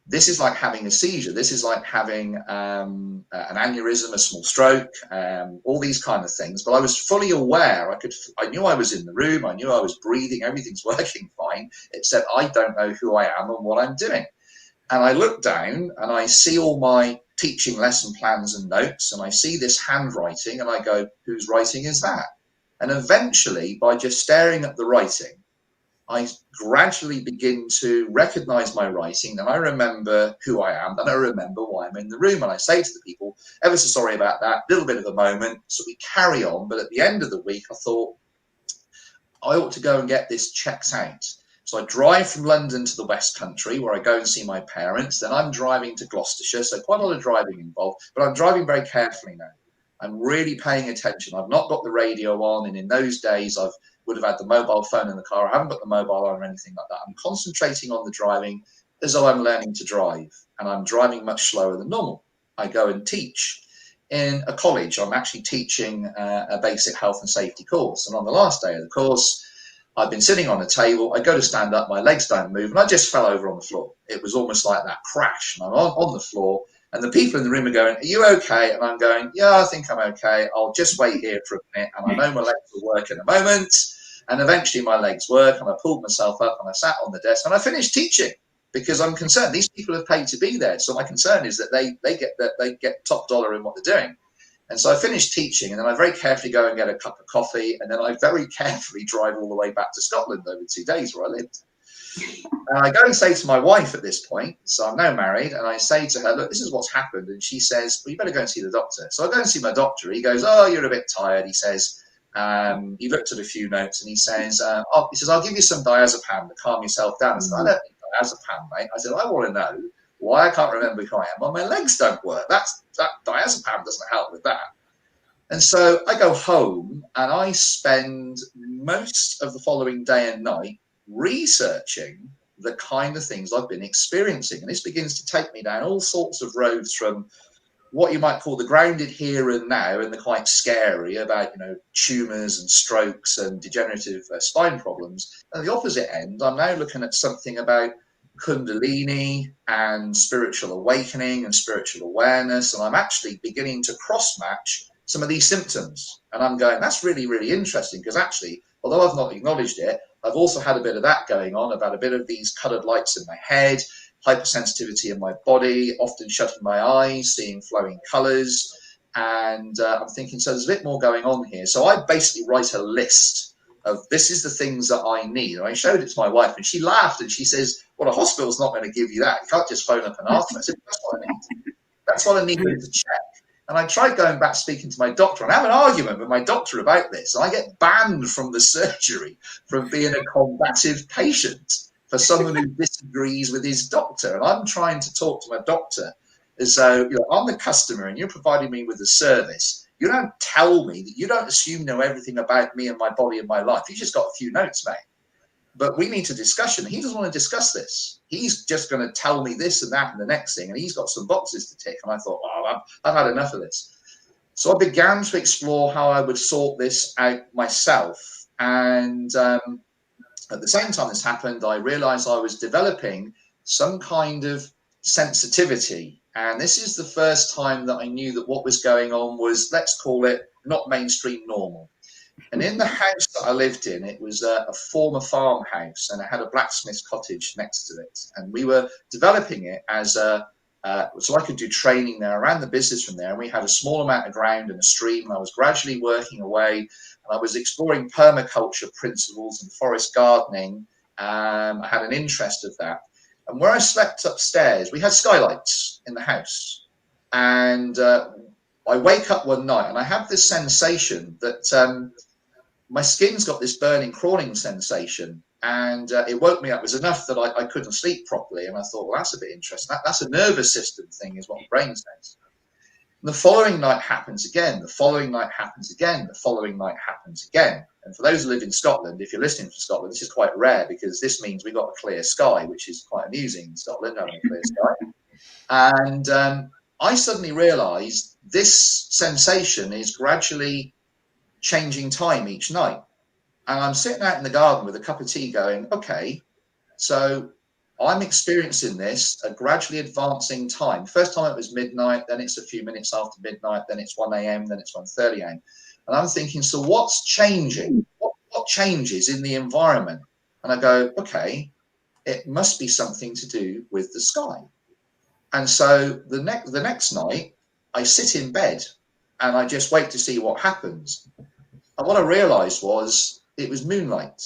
Speaker 2: this is like having a seizure. This is like having an aneurysm, a small stroke, all these kind of things. But I was fully aware. I knew I was in the room. I knew I was breathing. Everything's working fine, except I don't know who I am and what I'm doing. And I look down, and I see all my teaching lesson plans and notes, and I see this handwriting, and I go, whose writing is that? And eventually, by just staring at the writing, I gradually begin to recognize my writing, and I remember who I am, and I remember why I'm in the room. And I say to the people, ever so sorry about that, little bit of a moment. So we carry on. But at the end of the week, I thought I ought to go and get this checked out. So I drive from London to the West Country, where I go and see my parents. Then I'm driving to Gloucestershire, so quite a lot of driving involved, but I'm driving very carefully now. I'm really paying attention. I've not got the radio on, and in those days I would have had the mobile phone in the car. I haven't got the mobile on or anything like that. I'm concentrating on the driving as though I'm learning to drive, and I'm driving much slower than normal. I go and teach in a college. I'm actually teaching a basic health and safety course, and on the last day of the course, I've been sitting on a table. I go to stand up, my legs don't move, and I just fell over on the floor. It was almost like that crash, and I'm on the floor. And the people in the room are going, are you okay? And I'm going, yeah, I think I'm okay. I'll just wait here for a minute. And I know my legs will work in a moment. And eventually my legs work. And I pulled myself up, and I sat on the desk, and I finished teaching, because I'm concerned. These people have paid to be there. So my concern is that they get top dollar in what they're doing. And so I finished teaching, and then I very carefully go and get a cup of coffee. And then I very carefully drive all the way back to Scotland over 2 days where I lived. And I go and say to my wife at this point, so I'm now married, and I say to her, look, this is what's happened. And she says, well, you better go and see the doctor. So I go and see my doctor. He goes, oh, you're a bit tired. He says, he looked at a few notes, and he says, I'll give you some diazepam to calm yourself down. I said, I don't need diazepam, mate. I said, I want to know why I can't remember who I am. Well, my legs don't work. That diazepam doesn't help with that. And so I go home, and I spend most of the following day and night researching the kind of things I've been experiencing. And this begins to take me down all sorts of roads, from what you might call the grounded here and now and the quite scary about, tumours and strokes and degenerative spine problems. And the opposite end, I'm now looking at something about Kundalini and spiritual awakening and spiritual awareness. And I'm actually beginning to cross-match some of these symptoms. And I'm going, that's really, really interesting, because actually, although I've not acknowledged it, I've also had a bit of that going on, about a bit of these coloured lights in my head, hypersensitivity in my body, often shutting my eyes, seeing flowing colours. And I'm thinking, so there's a bit more going on here. So I basically write a list of, this is the things that I need. And I showed it to my wife, and she laughed, and she says, well, a hospital's not going to give you that. You can't just phone up and ask them. I said, that's what I need. That's what I need to check. And I tried going back, speaking to my doctor, and I have an argument with my doctor about this. And I get banned from the surgery from being a combative patient for someone who disagrees with his doctor. And I'm trying to talk to my doctor as though, I'm the customer, and you're providing me with a service. You don't tell me that, you don't assume you know everything about me and my body and my life. You just got a few notes, mate. But we need a discussion. He doesn't want to discuss this. He's just going to tell me this and that and the next thing. And he's got some boxes to tick. And I thought, I've had enough of this. So I began to explore how I would sort this out myself. And at the same time this happened, I realized I was developing some kind of sensitivity. And this is the first time that I knew that what was going on was, let's call it, not mainstream normal. And in the house that I lived in, it was a former farmhouse, and it had a blacksmith's cottage next to it. And we were developing it as a So I could do training there. I ran the business from there, and we had a small amount of ground and a stream, and I was gradually working away, and I was exploring permaculture principles and forest gardening. I had an interest of that. And where I slept upstairs, we had skylights in the house. And I wake up one night and I have this sensation that my skin's got this burning, crawling sensation. And it woke me up. It was enough that I couldn't sleep properly. And I thought, well, that's a bit interesting. That's a nervous system thing, is what the brain says. And the following night happens again. The following night happens again. The following night happens again. And for those who live in Scotland, if you're listening from Scotland, this is quite rare, because this means we got a clear sky, which is quite amusing in Scotland, having a clear sky. And I suddenly realised this sensation is gradually changing time each night. And I'm sitting out in the garden with a cup of tea going, okay, so I'm experiencing this, a gradually advancing time. First time it was midnight, then it's a few minutes after midnight, then it's 1 a.m., then it's 1:30 a.m. And I'm thinking, so what's changing? What changes in the environment? And I go, okay, it must be something to do with the sky. And so the next night, I sit in bed and I just wait to see what happens. And what I realized was it was moonlight.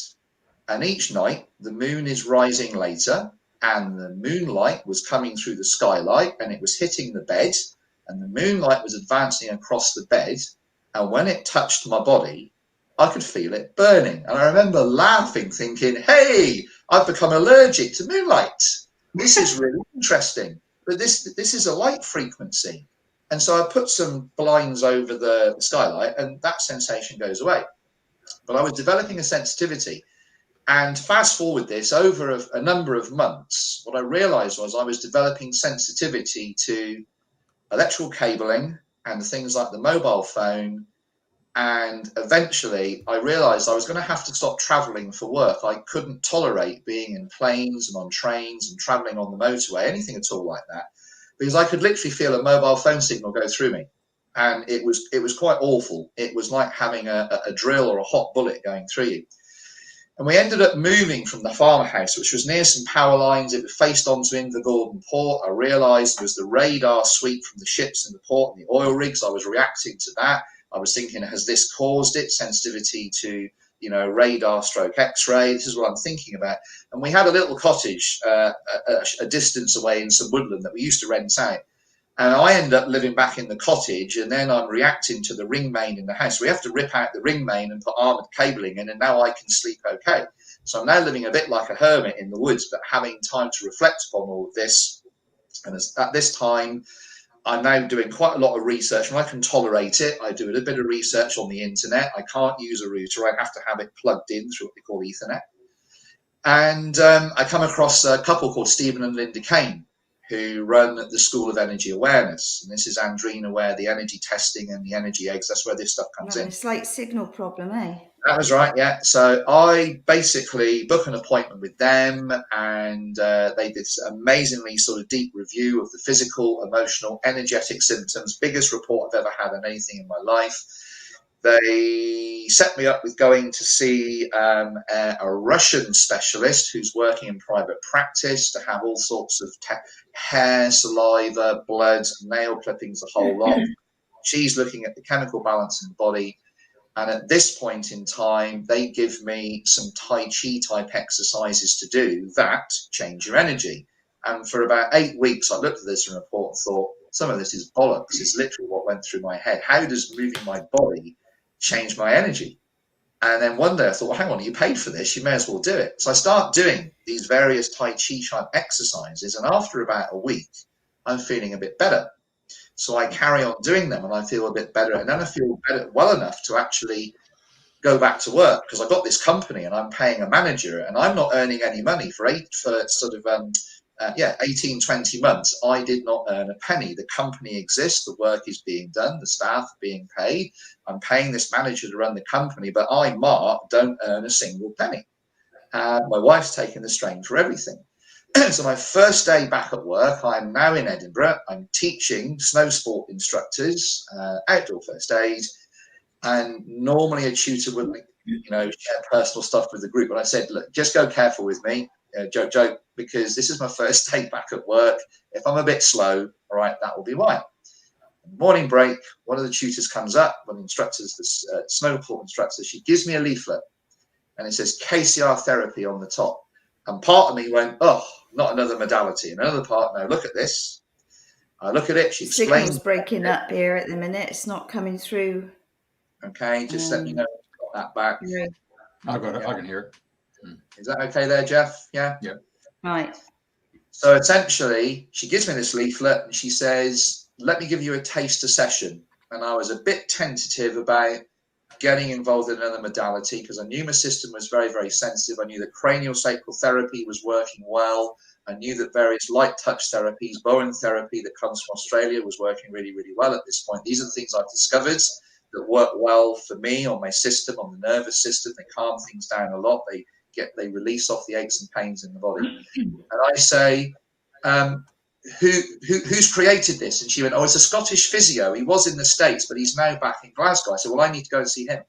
Speaker 2: And each night, the moon is rising later, and the moonlight was coming through the skylight, and it was hitting the bed, and the moonlight was advancing across the bed. And when it touched my body, I could feel it burning. And I remember laughing, thinking, hey, I've become allergic to moonlight. This is really interesting. But this is a light frequency. And so I put some blinds over the skylight, and that sensation goes away. But I was developing a sensitivity. And fast forward this over a number of months, what I realized was I was developing sensitivity to electrical cabling and things like the mobile phone. And eventually I realized I was going to have to stop traveling for work. I couldn't tolerate being in planes and on trains and traveling on the motorway, anything at all like that, because I could literally feel a mobile phone signal go through me. And it was quite awful. It was like having a drill or a hot bullet going through you. And we ended up moving from the farmhouse, which was near some power lines. It was faced onto Invergordon Port. I realised it was the radar sweep from the ships in the port and the oil rigs. I was reacting to that. I was thinking, has this caused it? Sensitivity to, radar stroke X-ray. This is what I'm thinking about. And we had a little cottage a distance away in some woodland that we used to rent out. And I end up living back in the cottage, and then I'm reacting to the ring main in the house. We have to rip out the ring main and put armoured cabling in, and now I can sleep okay. So I'm now living a bit like a hermit in the woods, but having time to reflect upon all of this. And at this time, I'm now doing quite a lot of research, and I can tolerate it. I do a bit of research on the internet. I can't use a router. I have to have it plugged in through what we call Ethernet. And I come across a couple called Stephen and Linda Kane, who run the School of Energy Awareness. And this is Andrena, where the energy testing and the energy eggs, that's where this stuff comes in.
Speaker 3: A slight signal problem, eh?
Speaker 2: That was right, yeah. So I basically book an appointment with them, and they did this amazingly sort of deep review of the physical, emotional, energetic symptoms, biggest report I've ever had on anything in my life. They set me up with going to see a Russian specialist who's working in private practice to have all sorts of hair, saliva, blood, nail clippings, the whole lot. She's looking at the chemical balance in the body. And at this point in time, they give me some Tai Chi type exercises to do that change your energy. And for about 8 weeks, I looked at this report and thought, some of this is bollocks. It's literally what went through my head. How does moving my body change my energy? And then one day I thought, well, hang on, you paid for this, you may as well do it. So I start doing these various Tai Chi type exercises, and after about a week, I'm feeling a bit better. So I carry on doing them, and I feel a bit better, and then I feel better, well enough to actually go back to work, because I've got this company and I'm paying a manager, and I'm not earning any money for 18, 20 months. I did not earn a penny. The company exists, the work is being done, the staff are being paid. I'm paying this manager to run the company, but I, Mark, don't earn a single penny. My wife's taking the strain for everything. So my first day back at work, I'm now in Edinburgh. I'm teaching snow sport instructors, outdoor first aid, and normally a tutor would, share personal stuff with the group. But I said, look, just go careful with me. joke, because this is my first day back at work. If I'm a bit slow, all right, that will be why. Morning break, one of the tutors comes up, one of the instructors, the snowball instructor, she gives me a leaflet and it says KCR therapy on the top. And part of me went, oh, not another modality. And another part, no, look at this. I look at it, she explains.
Speaker 3: Signal's breaking up here at the minute. It's not coming through.
Speaker 2: Okay, just let me know if you've got that back.
Speaker 3: Yeah.
Speaker 1: I got it, I can hear it.
Speaker 2: Is that okay there, Jeff? Yeah?
Speaker 1: Yeah.
Speaker 3: Right.
Speaker 2: So essentially, she gives me this leaflet and she says, let me give you a taster session. And I was a bit tentative about getting involved in another modality because I knew my system was very, very sensitive. I knew that cranial sacral therapy was working well. I knew that various light touch therapies, Bowen therapy that comes from Australia was working really, really well at this point. These are the things I've discovered that work well for me on my system, on the nervous system. They calm things down a lot. They release off the aches and pains in the body. And I say, who's created this? And she went, oh, it's a Scottish physio. He was in the States, but he's now back in Glasgow. I said, well, I need to go and see him.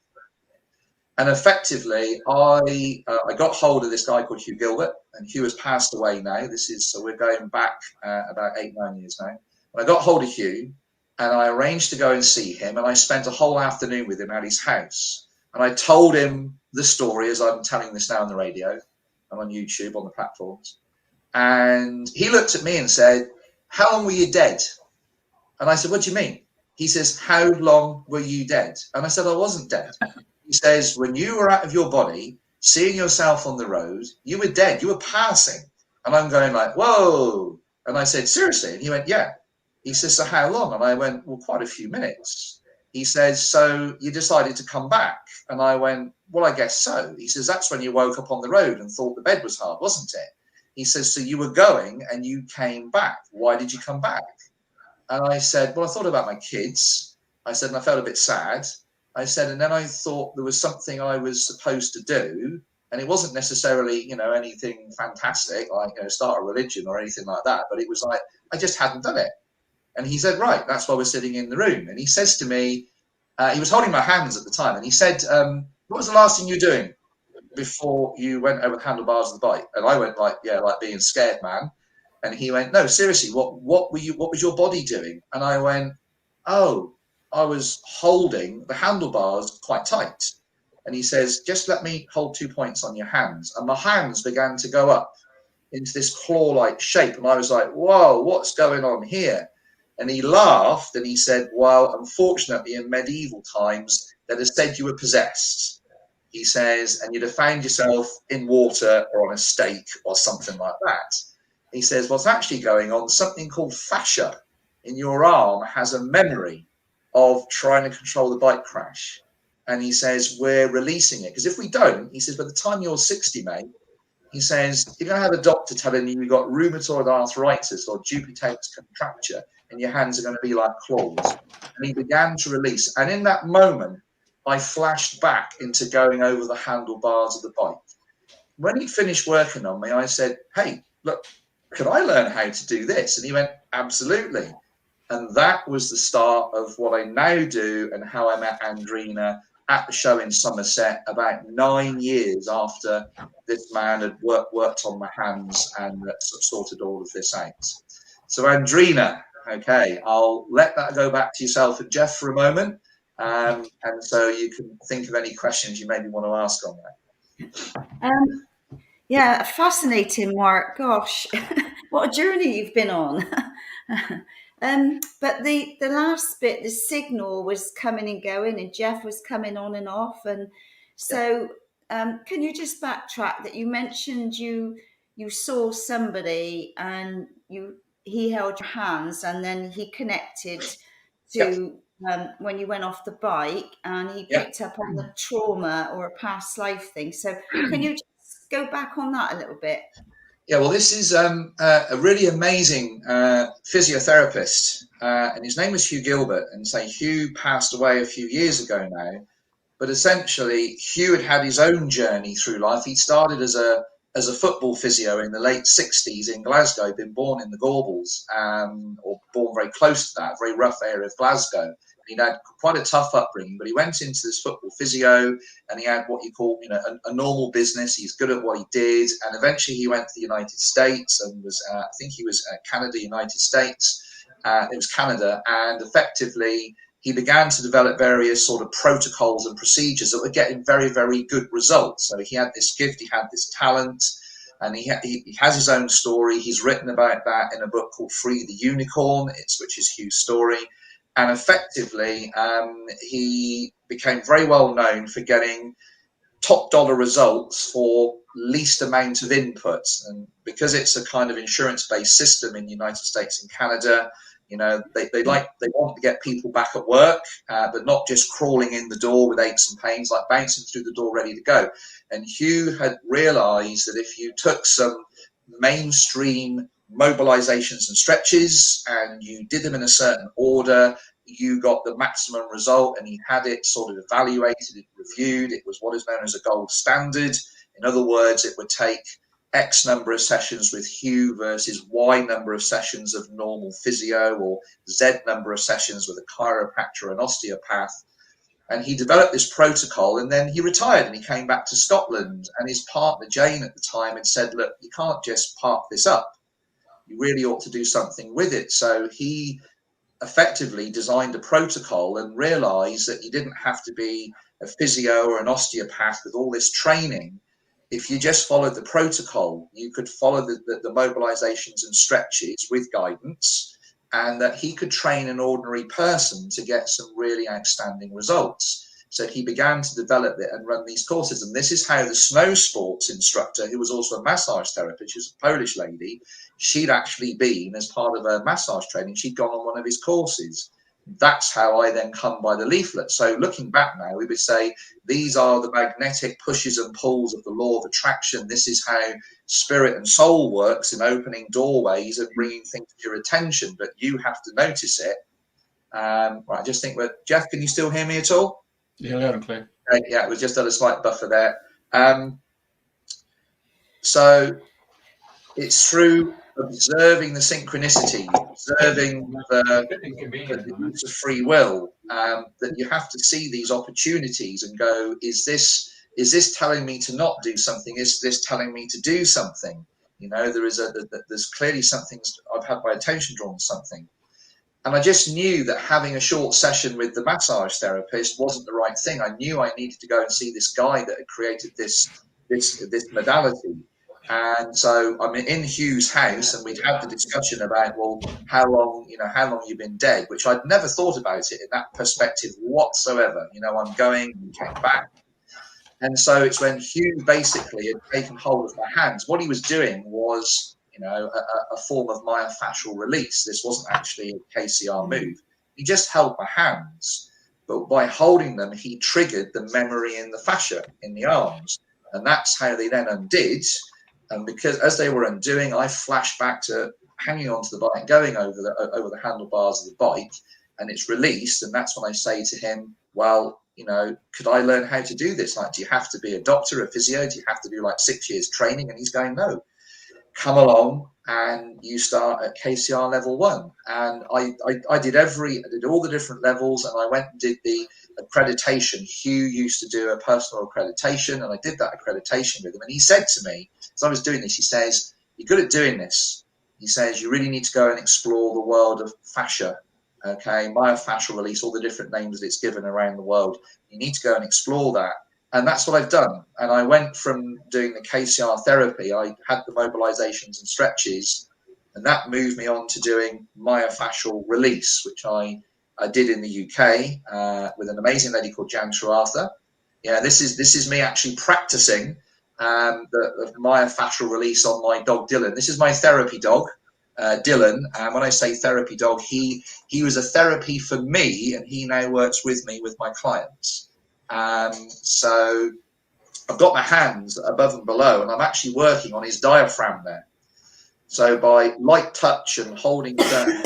Speaker 2: And effectively, I got hold of this guy called Hugh Gilbert, and Hugh has passed away now. So we're going back about 8-9 years now. And I got hold of Hugh, and I arranged to go and see him, and I spent a whole afternoon with him at his house. And I told him the story as I'm telling this now on the radio and on YouTube, on the platforms. And he looked at me and said, how long were you dead? And I said, what do you mean? He says, how long were you dead? And I said, I wasn't dead. He says, when you were out of your body, seeing yourself on the road, you were dead, you were passing. And I'm going like, whoa. And I said, seriously? And he went, yeah. He says, so how long? And I went, well, quite a few minutes. He says, so you decided to come back? And I went, well, I guess so. He says, that's when you woke up on the road and thought the bed was hard, wasn't it? He says, so you were going and you came back. Why did you come back? And I said, well, I thought about my kids. I said, and I felt a bit sad. I said, and then I thought there was something I was supposed to do. And it wasn't necessarily, anything fantastic, like, start a religion or anything like that. But it was like, I just hadn't done it. And he said, right, that's why we're sitting in the room. And he says to me, he was holding my hands at the time. And he said, what was the last thing you were doing before you went over the handlebars of the bike? And I went like, yeah, like being scared, man. And he went, no, seriously, what was your body doing? And I went, oh, I was holding the handlebars quite tight. And he says, just let me hold 2 points on your hands. And my hands began to go up into this claw-like shape. And I was like, whoa, what's going on here? And he laughed and he said, well, unfortunately, in medieval times, they'd have said you were possessed. He says, and you'd have found yourself in water or on a stake or something like that. He says, what's actually going on, something called fascia in your arm has a memory of trying to control the bike crash. And he says, we're releasing it. Because if we don't, he says, by the time you're 60, mate, he says, you're going to have a doctor telling you you've got rheumatoid arthritis or Dupuytren's contracture, and your hands are going to be like claws. And he began to release. And in that moment, I flashed back into going over the handlebars of the bike. When he finished working on me, I said, hey, look, could I learn how to do this? And he went, absolutely. And that was the start of what I now do and how I met Andrena at the show in Somerset about 9 years after this man had worked on my hands and sorted all of this out. So Andrena, okay, I'll let that go back to yourself and Jeff for a moment. And so you can think of any questions you maybe want to ask on that.
Speaker 3: Yeah, fascinating, Mark. Gosh, what a journey you've been on. But the last bit, the signal was coming and going, and Jeff was coming on and off. And so, can you just backtrack that you mentioned you saw somebody and he held your hands, and then he connected to when you went off the bike, and he picked up on the trauma or a past life thing. So, can you just go back on that a little bit?
Speaker 2: Yeah, well, this is a really amazing physiotherapist, and his name was Hugh Gilbert. And so Hugh passed away a few years ago now. But essentially, Hugh had his own journey through life. He started as a football physio in the late 60s in Glasgow, been born in the Gorbals, or born very close to that, very rough area of Glasgow. He'd had quite a tough upbringing, but he went into this football physio, and he had what you call, a normal business. He's good at what he did, and eventually he went to the United States and was, I think he was Canada, United States. It was Canada, and effectively he began to develop various sort of protocols and procedures that were getting very, very good results. So he had this gift, he had this talent, and he has his own story. He's written about that in a book called Free the Unicorn, which is Hugh's story. And effectively, he became very well known for getting top dollar results for least amount of inputs. And because it's a kind of insurance-based system in the United States and Canada, they want to get people back at work, but not just crawling in the door with aches and pains, like bouncing through the door ready to go. And Hugh had realized that if you took some mainstream mobilizations and stretches and you did them in a certain order, you got the maximum result. And he had it sort of evaluated, reviewed. It was what is known as a gold standard. In other words, it would take X number of sessions with Hugh versus Y number of sessions of normal physio, or Z number of sessions with a chiropractor and osteopath. And he developed this protocol, and then he retired and he came back to Scotland. And his partner, Jane, at the time had said, look, you can't just park this up. You really ought to do something with it. So he effectively designed a protocol and realized that you didn't have to be a physio or an osteopath with all this training. If you just followed the protocol, you could follow the mobilizations and stretches with guidance, and that he could train an ordinary person to get some really outstanding results. So he began to develop it and run these courses. And this is how the snow sports instructor, who was also a massage therapist, she was a Polish lady, she'd actually been, as part of her massage training, she'd gone on one of his courses. That's how I then come by the leaflet. So looking back now, we would say these are the magnetic pushes and pulls of the law of attraction. This is how spirit and soul works in opening doorways and bringing things to your attention, but you have to notice it. Right, I just think that, Jeff, can you still hear me at all?
Speaker 1: Yeah, loud and clear.
Speaker 2: Yeah, it was just at a slight buffer there. So it's through observing the synchronicity, observing the use of free will, that you have to see these opportunities and go, is this telling me to not do something? Is this telling me to do something? There's clearly something, I've had my attention drawn to something. And I just knew that having a short session with the massage therapist wasn't the right thing. I knew I needed to go and see this guy that had created this modality. And so I'm in Hugh's house, and we'd had the discussion about, well, how long you've been dead, which I'd never thought about it in that perspective whatsoever. I'm going and came back. And so it's when Hugh basically had taken hold of my hands. What he was doing was, a form of myofascial release. This wasn't actually a KCR move. He just held my hands, but by holding them, he triggered the memory in the fascia in the arms. And that's how they then undid. And because as they were undoing, I flashed back to hanging onto the bike, going over the handlebars of the bike, and it's released. And that's when I say to him, well, could I learn how to do this? Like, do you have to be a doctor, a physio? Do you have to do like 6 years training? And he's going, no, come along and you start at KCR level 1. And I did all the different levels, and I went and did the accreditation. Hugh used to do a personal accreditation, and I did that accreditation with him. And he said to me, as I was doing this, he says, you're good at doing this. He says, you really need to go and explore the world of fascia. Okay, myofascial release, all the different names that it's given around the world. You need to go and explore that. And that's what I've done. And I went from doing the KCR therapy, I had the mobilizations and stretches, and that moved me on to doing myofascial release, which I did in the UK with an amazing lady called Jan Arthur. Yeah, this is me actually practicing the myofascial release on my dog Dillon. This is my therapy dog, Dillon. And when I say therapy dog, he was a therapy for me, and he now works with me with my clients. So I've got my hands above and below, and I'm actually working on his diaphragm there. So by light touch and holding down,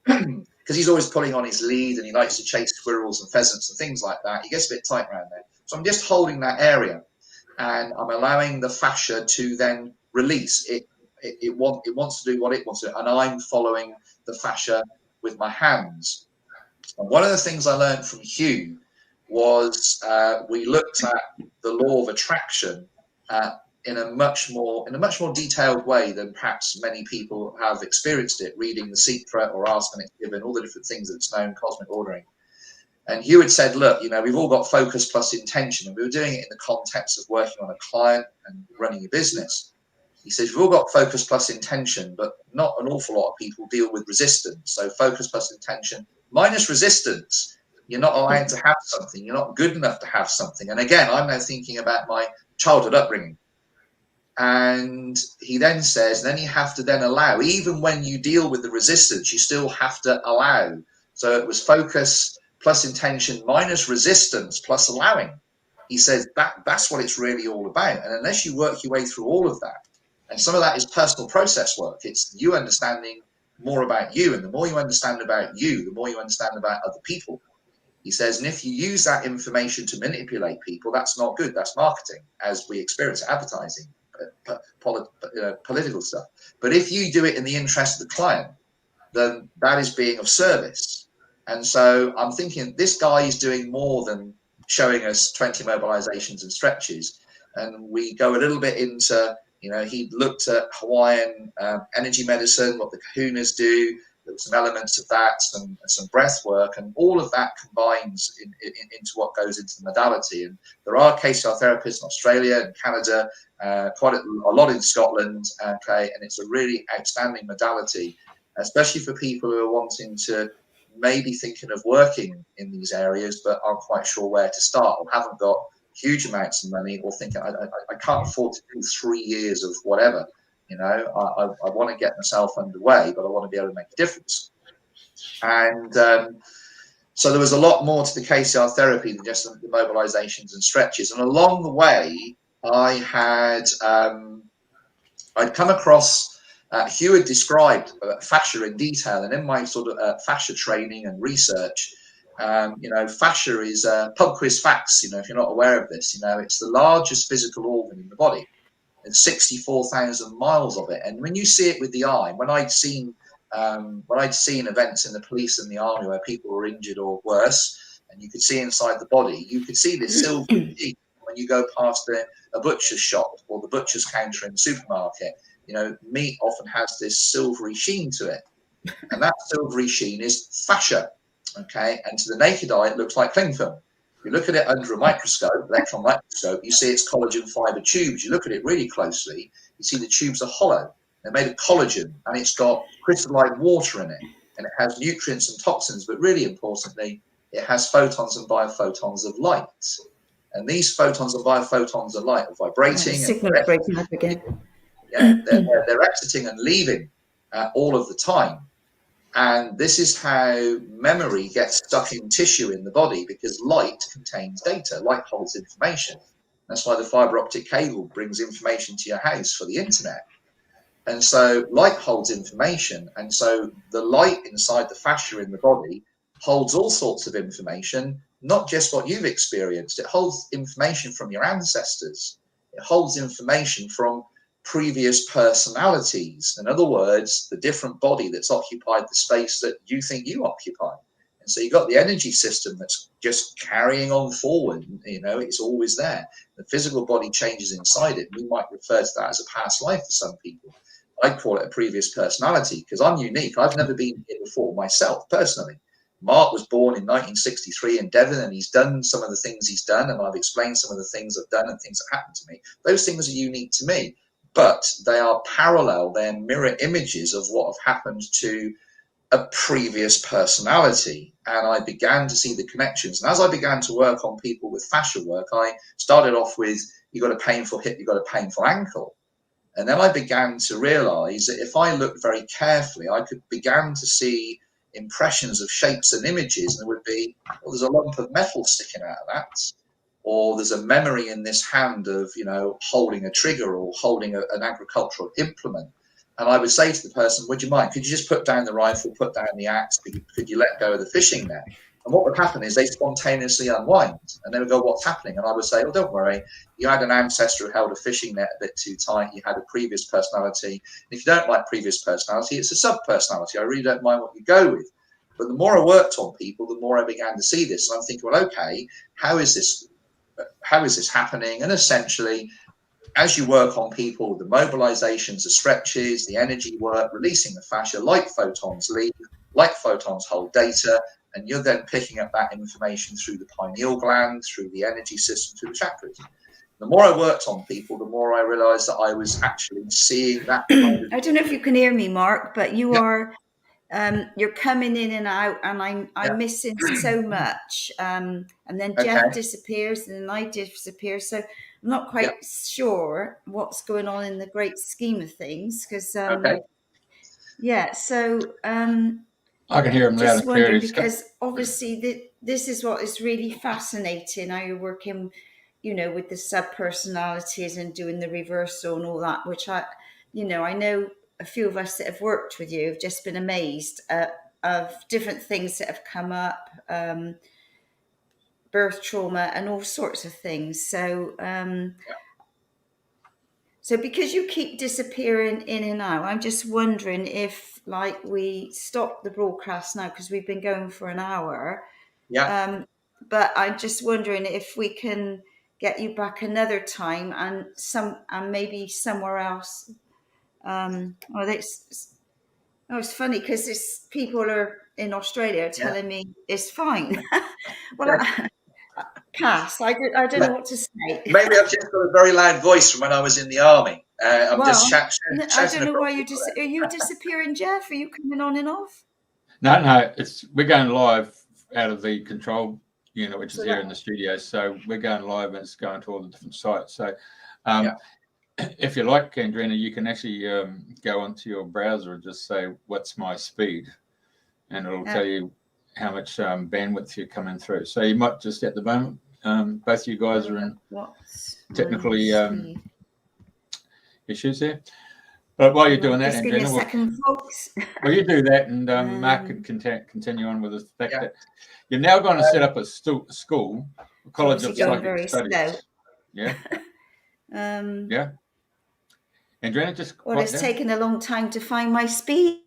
Speaker 2: because he's always pulling on his lead and he likes to chase squirrels and pheasants and things like that, he gets a bit tight around there. So I'm just holding that area, and I'm allowing the fascia to then release. It wants to do what it wants to do, and I'm following the fascia with my hands. And one of the things I learned from Hugh was we looked at the law of attraction in a much more detailed way than perhaps many people have experienced it, reading The Secret or Ask and It's Given, all the different things that it's known, cosmic ordering. And Hugh had said, look, we've all got focus plus intention, and we were doing it in the context of working on a client and running a business. He says, we've all got focus plus intention, but not an awful lot of people deal with resistance. So focus plus intention minus resistance. You're not allowed to have something. You're not good enough to have something. And again, I'm now thinking about my childhood upbringing. And he then says, then you have to then allow, even when you deal with the resistance, you still have to allow. So it was focus plus intention minus resistance plus allowing. He says that's what it's really all about. And unless you work your way through all of that, and some of that is personal process work, it's you understanding more about you. And the more you understand about you, the more you understand about other people. He says, and if you use that information to manipulate people, that's not good. That's marketing, as we experience advertising, political stuff. But if you do it in the interest of the client, then that is being of service. And so I'm thinking this guy is doing more than showing us 20 mobilizations and stretches. And we go a little bit into, he looked at Hawaiian energy medicine, what the kahunas do. There were some elements of that, some breath work, and all of that combines into what goes into the modality. And there are KCR therapists in Australia and Canada, quite a lot in Scotland, okay, and it's a really outstanding modality, especially for people who are wanting to maybe thinking of working in these areas but aren't quite sure where to start, or haven't got huge amounts of money, or thinking I can't afford to do 3 years of whatever. I want to get myself underway, but I want to be able to make a difference. And so there was a lot more to the KCR therapy than just the mobilizations and stretches. And along the way, I had I'd come across Hugh had described fascia in detail, and in my sort of fascia training and research, fascia is pub quiz facts. If you're not aware of this, it's the largest physical organ in the body. There's 64,000 miles of it, and when you see it with the eye, when I'd seen events in the police and the army where people were injured or worse, and you could see inside the body, you could see this silver sheet when you go past a butcher's shop or the butcher's counter in the supermarket. Meat often has this silvery sheen to it, and that silvery sheen is fascia. Okay, and to the naked eye, it looks like cling film. You look at it under a microscope, electron microscope, you see it's collagen fiber tubes. You look at it really closely, you see the tubes are hollow. They're made of collagen, and it's got crystalline water in it, and it has nutrients and toxins, but really importantly, it has photons and biophotons of light. And these photons and biophotons of light are vibrating.
Speaker 3: Signal breaking up again.
Speaker 2: Yeah, they're exiting and leaving all of the time. And this is how memory gets stuck in tissue in the body, because light contains data. Light holds information. That's why the fiber optic cable brings information to your house for the internet. And so light holds information. And so the light inside the fascia in the body holds all sorts of information, not just what you've experienced. It holds information from your ancestors. It holds information from previous personalities. In other words, the different body that's occupied the space that you think you occupy. And so you've got the energy system that's just carrying on forward. It's always there. The physical body changes inside it. We might refer to that as a past life for some people. I call it a previous personality, because I'm unique. I've never been here before myself, personally. Mark was born in 1963 in Devon, and he's done some of the things he's done, and I've explained some of the things I've done and things that happened to me. Those things are unique to me. But they are parallel, they're mirror images of what have happened to a previous personality. And I began to see the connections. And as I began to work on people with fascia work, I started off with, you got a painful hip, you got a painful ankle. And then I began to realize that if I looked very carefully, I began to see impressions of shapes and images. And there would be, well, there's a lump of metal sticking out of that. Or there's a memory in this hand of, holding a trigger or holding an agricultural implement. And I would say to the person, would you mind? Could you just put down the rifle, put down the axe? Could you let go of the fishing net? And what would happen is they spontaneously unwind, and they would go, what's happening? And I would say, oh, don't worry. You had an ancestor who held a fishing net a bit too tight. You had a previous personality. And if you don't like previous personality, it's a sub-personality. I really don't mind what you go with. But the more I worked on people, the more I began to see this. And I'm thinking, well, okay, how is this happening? And essentially, as you work on people, the mobilizations, the stretches, the energy work, releasing the fascia, light photons leave, light photons hold data, and you're then picking up that information through the pineal gland, through the energy system, through the chakras. The more I worked on people, the more I realized that I was actually seeing that kind of...
Speaker 3: I don't know if you can hear me, Mark, but you
Speaker 2: Yep.
Speaker 3: are you're coming in and out, and I'm
Speaker 2: Yep.
Speaker 3: missing so much. And then
Speaker 2: Okay.
Speaker 3: Jeff disappears, and then I disappear. So I'm not quite sure what's going on in the great scheme of things. Because
Speaker 2: Okay.
Speaker 3: yeah, so
Speaker 1: I can hear him loud
Speaker 3: just
Speaker 1: and clear.
Speaker 3: wondering,
Speaker 1: He's
Speaker 3: because obviously this is what is really fascinating. How you're working, you know, with the sub-personalities and doing the reversal and all that, which I know a few of us that have worked with you have just been amazed of different things that have come up, birth trauma and all sorts of things. So so because you keep disappearing in and out, I'm just wondering if, like, we stop the broadcast now because we've been going for an hour.
Speaker 2: Yeah.
Speaker 3: But I'm just wondering if we can get you back another time and maybe somewhere else. It's funny because people are in Australia telling me it's fine. Well, Cass, I don't know what to say.
Speaker 2: Maybe I've just got a very loud voice from when I was in the army. I'm just shouting.
Speaker 3: I don't know why are you disappearing, Jeff? Are you coming on and off?
Speaker 1: No, we're going live out of the control unit, which is here in the studio. So we're going live, and it's going to all the different sites. So if you like, Andrena, you can actually go onto your browser and just say, "What's my speed?" and it'll tell you how much bandwidth you're coming through. So you might just at the moment, both you guys are in technically issues there. But while you're doing that,
Speaker 3: just
Speaker 1: Andrena,
Speaker 3: give me a second, folks.
Speaker 1: Well, you do that, and Mark can continue on with the fact that you're now going to set up a school, a college of psychic studies. Yeah. Yeah. Andrena, just
Speaker 3: it's taken a long time to find my speed.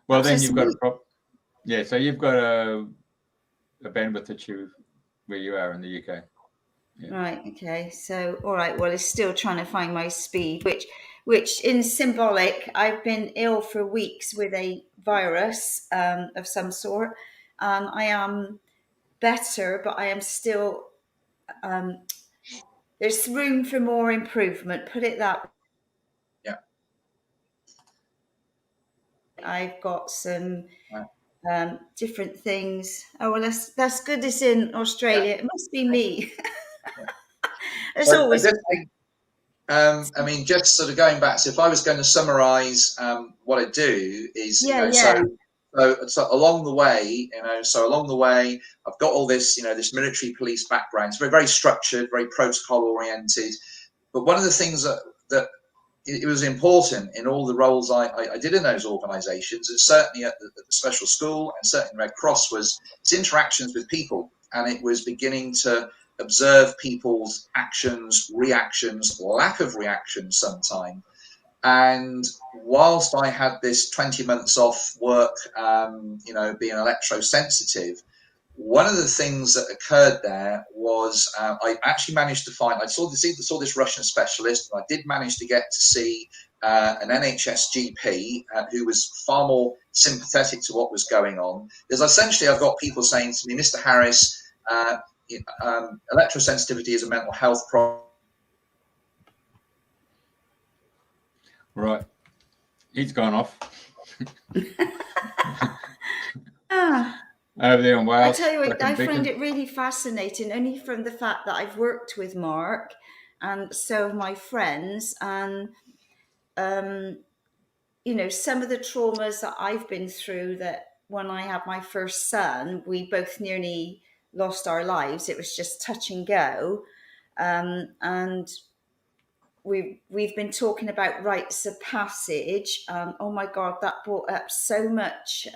Speaker 1: Well, then you've got a problem. Yeah, so you've got a bandwidth where you are in the UK.
Speaker 3: Yeah. Right. Okay. So, all right. Well, it's still trying to find my speed, which in symbolic, I've been ill for weeks with a virus of some sort. I am better, but I am still. There's room for more improvement. Put it that way.
Speaker 2: Yeah.
Speaker 3: I've got some different things. Oh well, that's good. It's in Australia. It must be me. It's always.
Speaker 2: I mean, just sort of going back. So, if I was going to summarise what I do is, so along the way, I've got all this, this military police background. It's very, very structured, very protocol oriented. But one of the things that it was important in all the roles I did in those organisations, and certainly at the special school and certainly Red Cross, was its interactions with people, and it was beginning to observe people's actions, reactions, lack of reactions sometimes. And whilst I had this 20 months off work, being electrosensitive, one of the things that occurred there was I actually managed to find, I saw this Russian specialist, and I did manage to get to see an NHS GP who was far more sympathetic to what was going on. Because essentially I've got people saying to me, Mr. Harris, electrosensitivity is a mental health problem.
Speaker 1: Right. He's gone off. Over there in Wales.
Speaker 3: I tell you what, I find it really fascinating, only from the fact that I've worked with Mark, and so have my friends, and some of the traumas that I've been through, that when I had my first son, we both nearly lost our lives. It was just touch and go. And we've been talking about rites of passage. Oh my God, that brought up so much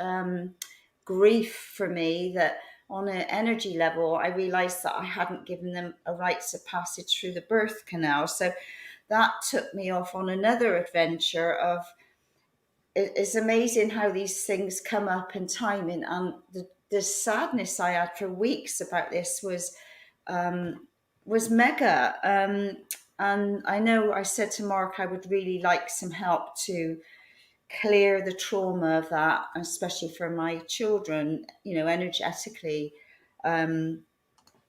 Speaker 3: grief for me, that on an energy level, I realized that I hadn't given them a rites of passage through the birth canal. So that took me off on another adventure of it's amazing how these things come up in timing. And the sadness I had for weeks about this was mega. And I know I said to Mark I would really like some help to clear the trauma of that, especially for my children, energetically. And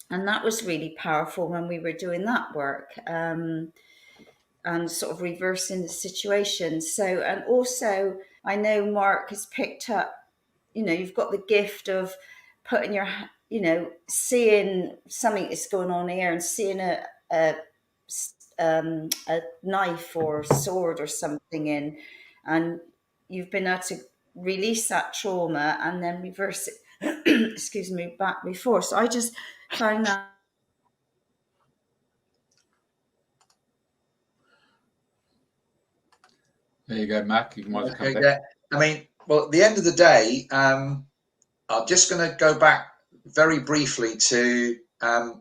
Speaker 3: that was really powerful when we were doing that work, and sort of reversing the situation. So, and also, I know Mark has picked up, you've got the gift of putting your, seeing something that's going on here and seeing a knife or sword or something in, and you've been able to release that trauma and then reverse it, excuse me, back before. So I just found that.
Speaker 1: There you go, Mark. You might come back.
Speaker 2: Yeah. I mean, well, at the end of the day, I'm just going to go back very briefly to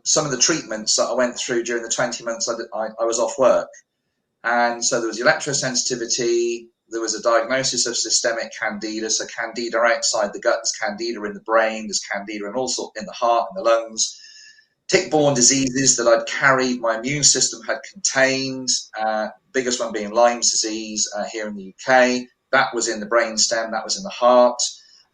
Speaker 2: some of the treatments that I went through during the 20 months I was off work. And so there was electrosensitivity, there was a diagnosis of systemic candida, so candida outside the gut, there's candida in the brain, there's candida in all sorts, in the heart and the lungs. Tick-borne diseases that I'd carried, my immune system had contained, biggest one being Lyme's disease here in the UK. That was in the brainstem, that was in the heart.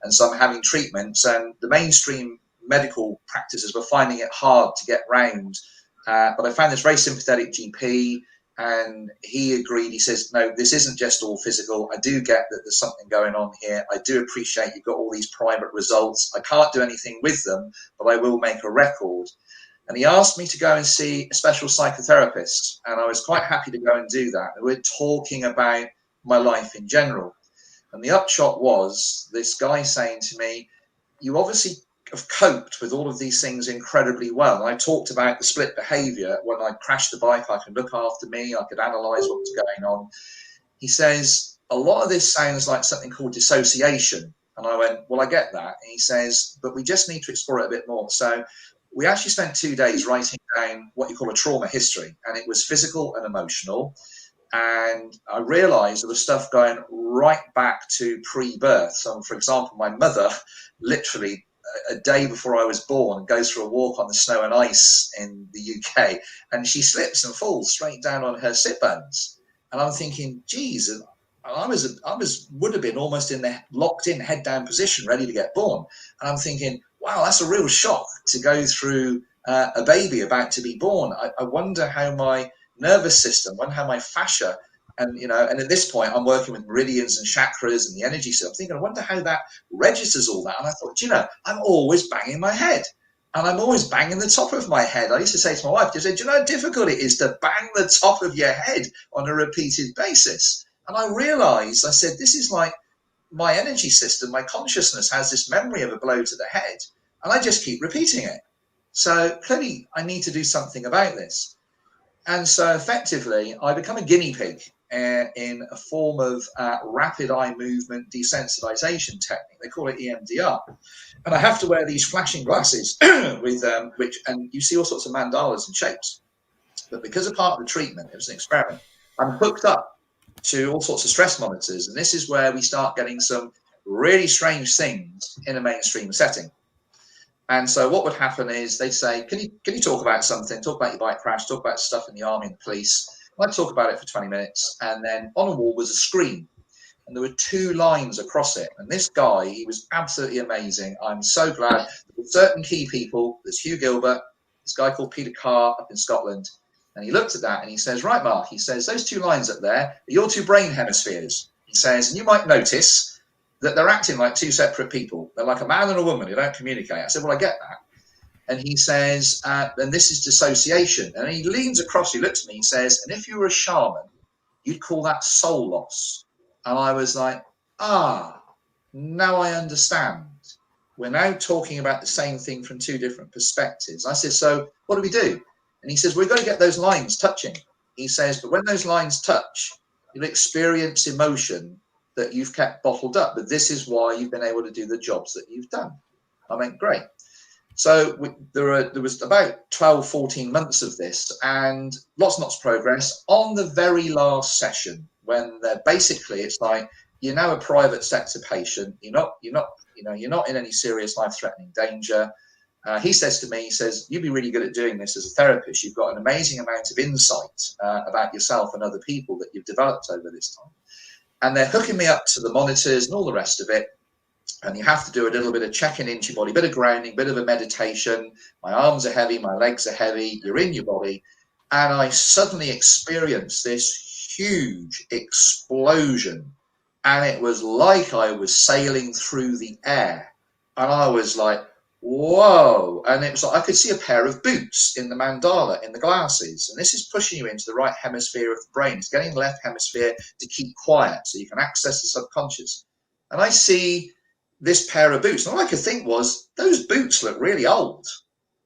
Speaker 2: And so I'm having treatments, and the mainstream medical practices were finding it hard to get round. But I found this very sympathetic GP, and he agreed. He says, no, this isn't just all physical. I do get that there's something going on here. I do appreciate you've got all these private results. I can't do anything with them, but I will make a record. And he asked me to go and see a special psychotherapist, and I was quite happy to go and do that. And we're talking about my life in general. And the upshot was this guy saying to me, you obviously have coped with all of these things incredibly well. And I talked about the split behavior. When I crashed the bike, I could look after me, I could analyze what was going on. He says, a lot of this sounds like something called dissociation. And I went, well, I get that. And he says, but we just need to explore it a bit more. So we actually spent 2 days writing down what you call a trauma history, and it was physical and emotional. And I realized there was stuff going right back to pre-birth. So, for example, my mother literally a day before I was born goes for a walk on the snow and ice in the UK, and she slips and falls straight down on her sit bones. And I'm thinking, geez, I would have been almost in the locked in head down position, ready to get born. And I'm thinking, wow, that's a real shock to go through a baby about to be born. I wonder how my nervous system, wonder how my fascia, and and at this point I'm working with meridians and chakras and the energy. So I'm thinking, I wonder how that registers all that. And I thought, I'm always banging my head, and I'm always banging the top of my head. I used to say to my wife, do you know how difficult it is to bang the top of your head on a repeated basis? And I realized, I said, this is like my energy system, my consciousness has this memory of a blow to the head, and I just keep repeating it. So clearly I need to do something about this. And so effectively I become a guinea pig in a form of rapid eye movement desensitization technique. They call it EMDR. And I have to wear these flashing glasses with and you see all sorts of mandalas and shapes. But because of part of the treatment, it was an experiment, I'm hooked up to all sorts of stress monitors. And this is where we start getting some really strange things in a mainstream setting. And so what would happen is they'd say, can you talk about something, talk about your bike crash, talk about stuff in the army and the police. I'd talk about it for 20 minutes. And then on a wall was a screen, and there were 2 lines across it. And this guy, he was absolutely amazing. I'm so glad. There were certain key people. There's Hugh Gilbert, this guy called Peter Carr up in Scotland. And he looked at that and he says, right, Mark, he says, those 2 lines up there are your 2 brain hemispheres. He says, and you might notice that they're acting like 2 separate people. They're like a man and a woman who don't communicate. I said, well, I get that. And he says, and this is dissociation. And he leans across, he looks at me, he says, and if you were a shaman, you'd call that soul loss. And I was like, now I understand. We're now talking about the same thing from 2 different perspectives. I said, so what do we do? And he says, we've got to get those lines touching. He says, but when those lines touch, you'll experience emotion that you've kept bottled up. But this is why you've been able to do the jobs that you've done. I went, great. So there was about 12, 14 months of this, and lots and lots of progress. On the very last session, when they're basically, it's like, you're now a private sector patient. You're not in any serious life-threatening danger. He says to me, he says, you'd be really good at doing this as a therapist. You've got an amazing amount of insight about yourself and other people that you've developed over this time. And they're hooking me up to the monitors and all the rest of it. And you have to do a little bit of checking into your body, a bit of grounding, a bit of a meditation. My arms are heavy, my legs are heavy, you're in your body. And I suddenly experienced this huge explosion. And it was like I was sailing through the air. And I was like, whoa. And it was like I could see a pair of boots in the mandala, in the glasses. And this is pushing you into the right hemisphere of the brain. It's getting the left hemisphere to keep quiet so you can access the subconscious. And I see this pair of boots. And all I could think was, those boots look really old.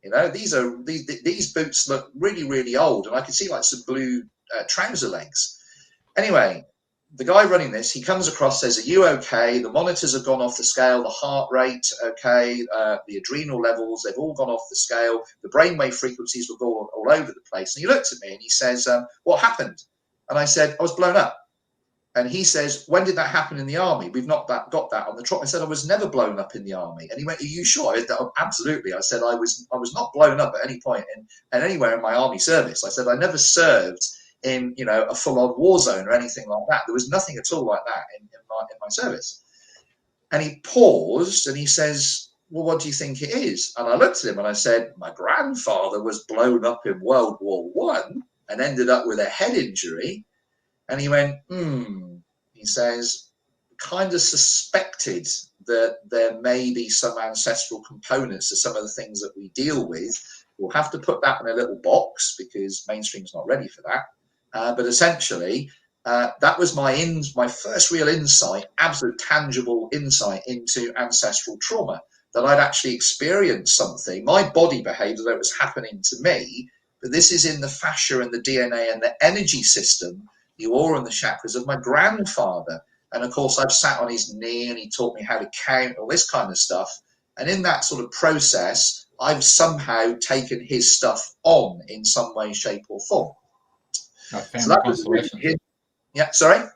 Speaker 2: You know, these boots look really, really old. And I could see like some blue trouser legs. Anyway, the guy running this, he comes across, says, are you okay? The monitors have gone off the scale, the heart rate, okay, the adrenal levels, they've all gone off the scale. The brainwave frequencies were all over the place. And he looked at me and he says, what happened? And I said, I was blown up. And he says, when did that happen in the army? We've not got that on the trot. I said, I was never blown up in the army. And he went, are you sure? I said, absolutely. I said, I was not blown up at any point and anywhere in my army service. I said, I never served in, you know, a full-on war zone or anything like that. There was nothing at all like that in my service. And he paused and he says, well, what do you think it is? And I looked at him and I said, my grandfather was blown up in World War I and ended up with a head injury. And he went, he says, kind of suspected that there may be some ancestral components to some of the things that we deal with. We'll have to put that in a little box because mainstream's not ready for that. But essentially, that was my first real insight, absolute tangible insight into ancestral trauma, that I'd actually experienced something. My body behaved as though it was happening to me, but this is in the fascia and the DNA and the energy system, the aura and the chakras of my grandfather. And of course, I've sat on his knee and he taught me how to count, all this kind of stuff. And in that sort of process, I've somehow taken his stuff on in some way, shape or form.
Speaker 1: Family constellations.
Speaker 2: Yeah, sorry?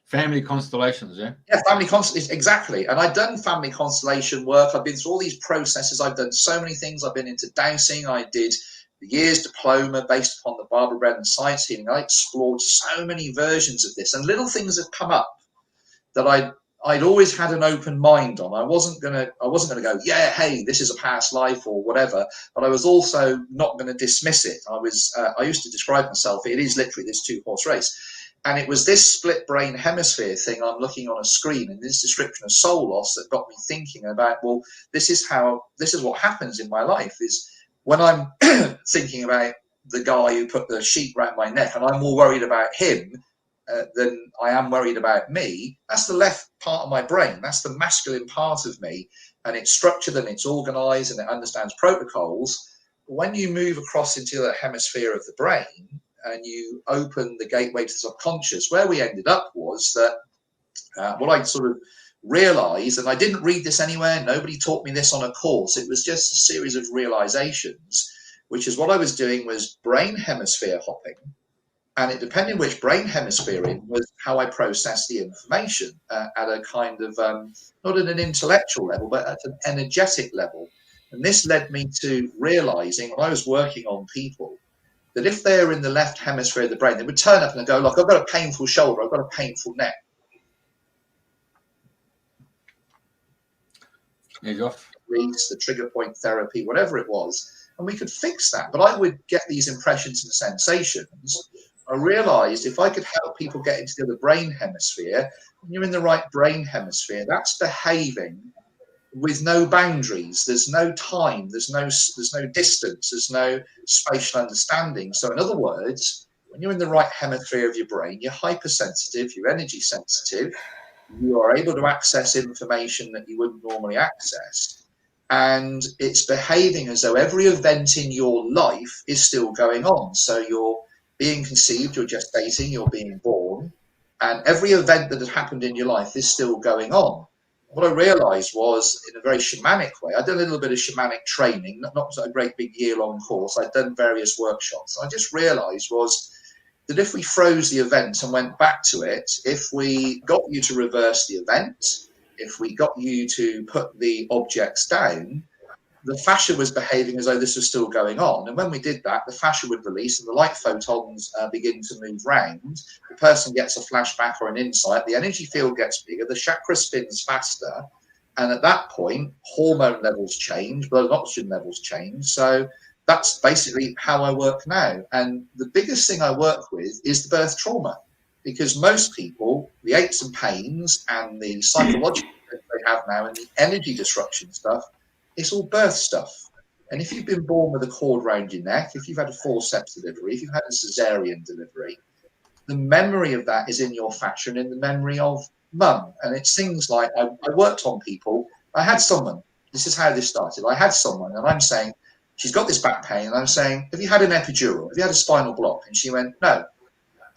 Speaker 1: Family constellations, yeah?
Speaker 2: Yeah, family constellations, exactly. And I've done family constellation work. I've been through all these processes. I've done so many things. I've been into dowsing. I did the year's diploma based upon the Barbara Brennan science healing. I explored so many versions of this. And little things have come up that I'd always had an open mind on. I wasn't gonna go, yeah, hey, this is a past life or whatever, but I was also not going to dismiss it. I used to describe myself, it is literally this 2-horse race. And it was this split brain hemisphere thing I'm looking on a screen and this description of soul loss that got me thinking about, well, this is what happens in my life, is when I'm thinking about the guy who put the sheet around my neck and I'm more worried about him than I am worried about me. That's the left part of my brain. That's the masculine part of me. And it's structured and it's organized and it understands protocols. When you move across into the hemisphere of the brain and you open the gateway to the subconscious, where we ended up was that what I sort of realized, and I didn't read this anywhere, nobody taught me this on a course, it was just a series of realizations, which is what I was doing was brain hemisphere hopping. And it depended which brain hemisphere in was how I processed the information at a kind of, not at an intellectual level, but at an energetic level. And this led me to realizing when I was working on people that if they're in the left hemisphere of the brain, they would turn up and go, look, I've got a painful shoulder, I've got a painful neck. The trigger point therapy, whatever it was, and we could fix that. But I would get these impressions and sensations. I realized if I could help people get into the other brain hemisphere, when you're in the right brain hemisphere, that's behaving with no boundaries. There's no time, there's no distance, there's no spatial understanding. So in other words, when you're in the right hemisphere of your brain, you're hypersensitive, you're energy sensitive, you are able to access information that you wouldn't normally access. And it's behaving as though every event in your life is still going on. So you're being conceived, you're gestating, you're being born, and every event that had happened in your life is still going on. What I realized was, in a very shamanic way, I'd done a little bit of shamanic training, not a great big year-long course. I'd done various workshops. I just realized was that if we froze the event and went back to it, if we got you to reverse the event, if we got you to put the objects down, the fascia was behaving as though this was still going on. And when we did that, the fascia would release and the light photons begin to move round. The person gets a flashback or an insight. The energy field gets bigger. The chakra spins faster. And at that point, hormone levels change, blood and oxygen levels change. So that's basically how I work now. And the biggest thing I work with is the birth trauma, because most people, the aches and pains and the psychological that they have now and the energy disruption stuff, it's all birth stuff. And if you've been born with a cord around your neck, if you've had a forceps delivery, if you've had a cesarean delivery, the memory of that is in your fascia and in the memory of mum. And it's things like, I worked on people. I had someone, this is how this started. I had someone and I'm saying, she's got this back pain. And I'm saying, have you had an epidural? Have you had a spinal block? And she went, no.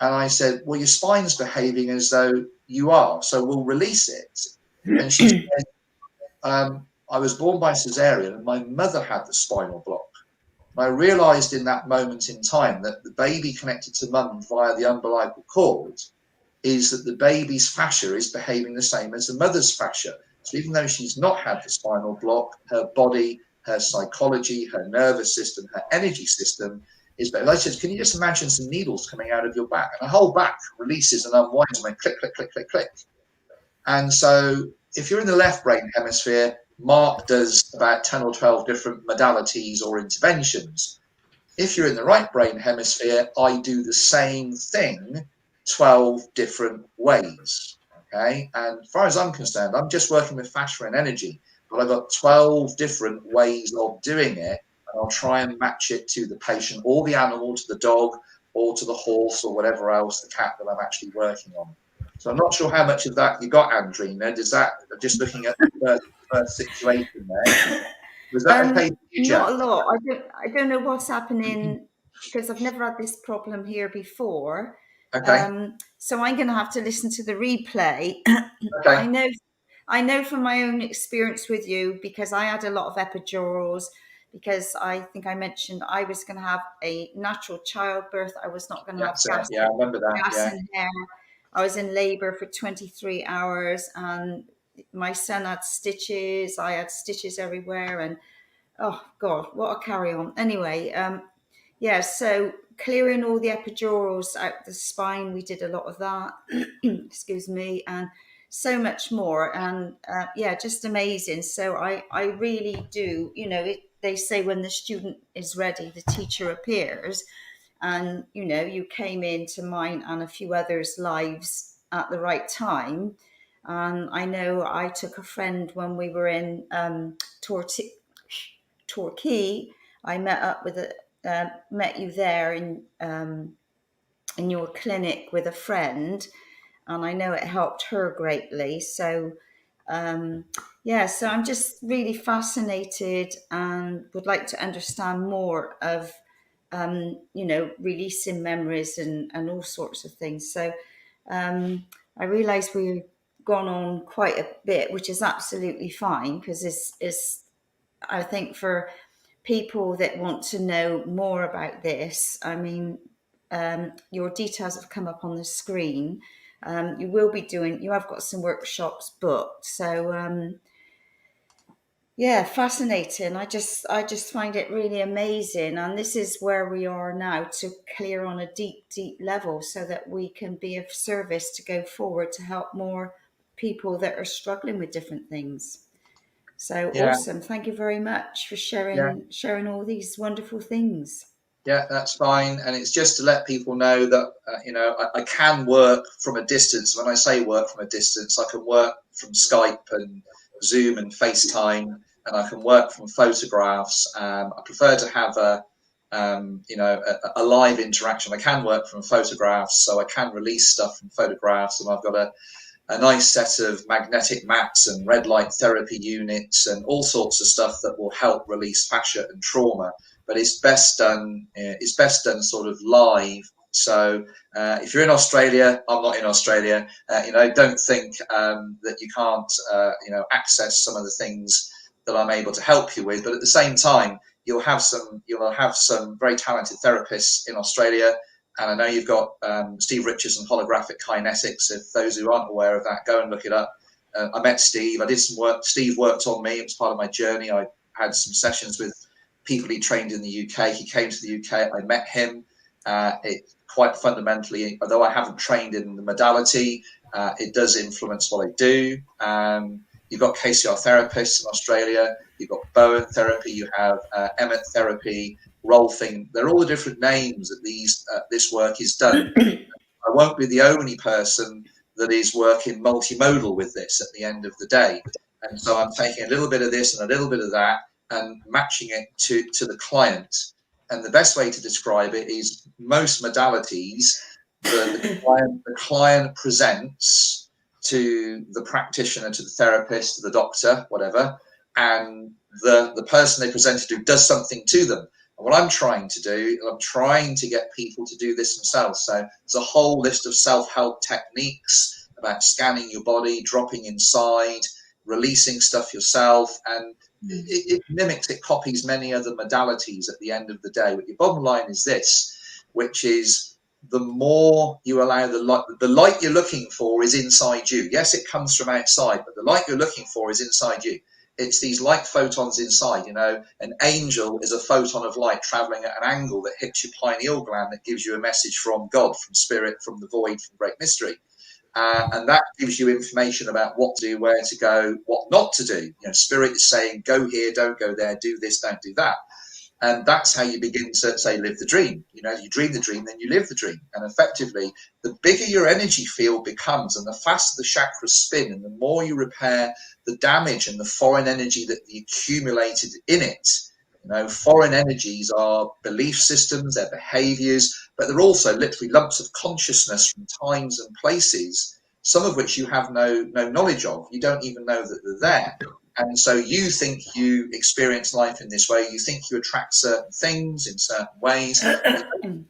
Speaker 2: And I said, well, your spine's behaving as though you are, so we'll release it. And she said, I was born by cesarean and my mother had the spinal block. And I realized in that moment in time that the baby connected to mum via the umbilical cord is that the baby's fascia is behaving the same as the mother's fascia. So even though she's not had the spinal block, her body, her psychology, her nervous system, her energy system is better. Like I said, can you just imagine some needles coming out of your back? And the whole back releases and unwinds and went click, click, click, click, click. And so if you're in the left brain hemisphere, Mark does about 10 or 12 different modalities or interventions. If you're in the right brain hemisphere, I do the same thing 12 different ways. Okay. And as far as I'm concerned, I'm just working with fascia and energy, but I've got 12 different ways of doing it. And I'll try and match it to the patient or the animal, to the dog or to the horse or whatever else, the cat that I'm actually working on. So I'm not sure how much of that you got, Andrena. Does that, just looking at the first situation there, was that okay for you,
Speaker 3: not a lot. I don't know what's happening because I've never had this problem here before.
Speaker 2: Okay.
Speaker 3: So I'm going to have to listen to the replay.
Speaker 2: Okay.
Speaker 3: I know from my own experience with you, because I had a lot of epidurals, because I think I mentioned I was going to have a natural childbirth. I was not going to have gas,
Speaker 2: I remember that.
Speaker 3: gas in hair. I was in labor for 23 hours and my son had stitches. I had stitches everywhere. And oh God, what a carry on. Anyway, yeah, so clearing all the epidurals out the spine, we did a lot of that, excuse me, and so much more. And yeah, just amazing. So I really do, you know, they say when the student is ready, the teacher appears. And, you know, you came into mine and a few others' lives at the right time. And I know I took a friend when we were in Torquay. I met you there in your clinic with a friend, and I know it helped her greatly. So yeah, so I'm just really fascinated and would like to understand more of you know, releasing memories and all sorts of things. So I realise we've gone on quite a bit, which is absolutely fine, because it's I think for people that want to know more about this, I mean, your details have come up on the screen. You have got some workshops booked. So yeah, fascinating. I just find it really amazing. And this is where we are now, to clear on a deep, deep level so that we can be of service to go forward to help more people that are struggling with different things. So awesome. Thank you very much for sharing all these wonderful things.
Speaker 2: Yeah, that's fine. And it's just to let people know that, you know, I can work from a distance. When I say work from a distance, I can work from Skype and Zoom and FaceTime, and I can work from photographs. I prefer to have you know, a live interaction. I can work from photographs, so I can release stuff from photographs. And I've got a nice set of magnetic mats and red light therapy units and all sorts of stuff that will help release fascia and trauma. But it's best done sort of live. So if you're in Australia, I'm not in Australia. You know, don't think that you can't you know, access some of the things that I'm able to help you with. But at the same time, you'll have some very talented therapists in Australia And I know you've got Steve Richardson holographic kinetics. If those who aren't aware of that, go and look it up. I met Steve. I did some work. Steve worked on me. It was part of my journey. I had some sessions with people he trained in the UK. He came to the UK. I met him. It quite fundamentally, although I haven't trained in the modality, it does influence what I do. You've got KCR therapists in Australia. You've got Bowen therapy. You have Emmett therapy, Rolfing. They're all the different names that this work is done. I won't be the only person that is working multimodal with this at the end of the day. And so I'm taking a little bit of this and a little bit of that and matching it to the client. And the best way to describe it is most modalities, the client presents to the practitioner, to the therapist, to the doctor, whatever, and the person they presented to does something to them. And what I'm trying to do, I'm trying to get people to do this themselves. So there's a whole list of self-help techniques about scanning your body, dropping inside, releasing stuff yourself, and it mimics, it copies many other modalities at the end of the day. But your bottom line is this, which is the more you allow the light you're looking for is inside you. Yes, it comes from outside, but the light you're looking for is inside you. It's these light photons inside. You know, an angel is a photon of light traveling at an angle that hits your pineal gland that gives you a message from God, from spirit, from the void, from great mystery. And that gives you information about what to do, where to go, what not to do. You know, spirit is saying, go here, don't go there, do this, don't do that. And that's how you begin to say, live the dream. You know, you dream the dream, then you live the dream. And effectively, the bigger your energy field becomes and the faster the chakras spin and the more you repair the damage and the foreign energy that accumulated in it. You know, foreign energies are belief systems, they're behaviors, but they're also literally lumps of consciousness from times and places, some of which you have no knowledge of. You don't even know that they're there. And so you think you experience life in this way. You think you attract certain things in certain ways. And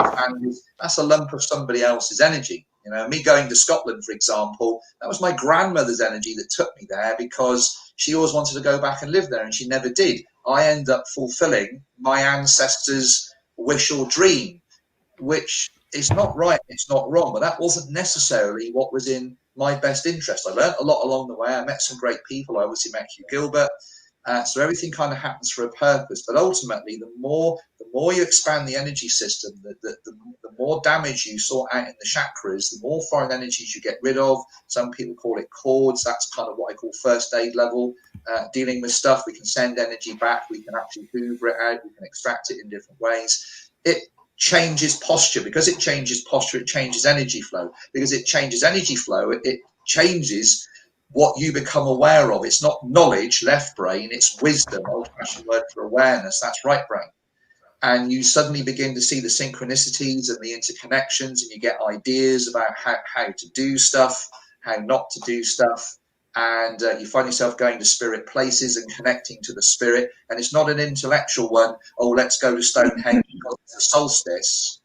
Speaker 2: that's a lump of somebody else's energy. You know, me going to Scotland, for example, that was my grandmother's energy that took me there because she always wanted to go back and live there and she never did. I end up fulfilling my ancestors' wish or dream, which is not right, it's not wrong, but that wasn't necessarily what was in my best interest. I learned a lot along the way. I met some great people. I obviously met Hugh Gilbert. So everything kind of happens for a purpose. But ultimately, the more you expand the energy system, the more damage you sort out in the chakras, the more foreign energies you get rid of. Some people call it cords. That's kind of what I call first aid level. Dealing with stuff, we can send energy back. We can actually hoover it out. We can extract it in different ways. It changes posture. Because it changes posture, it changes energy flow. Because it changes energy flow, it changes what you become aware of. It's not knowledge, left brain, it's wisdom, old-fashioned word for awareness, that's right brain. And you suddenly begin to see the synchronicities and the interconnections, and you get ideas about how to do stuff, how not to do stuff. And you find yourself going to spirit places and connecting to the spirit. And it's not an intellectual one, oh, let's go to Stonehenge because it's a solstice.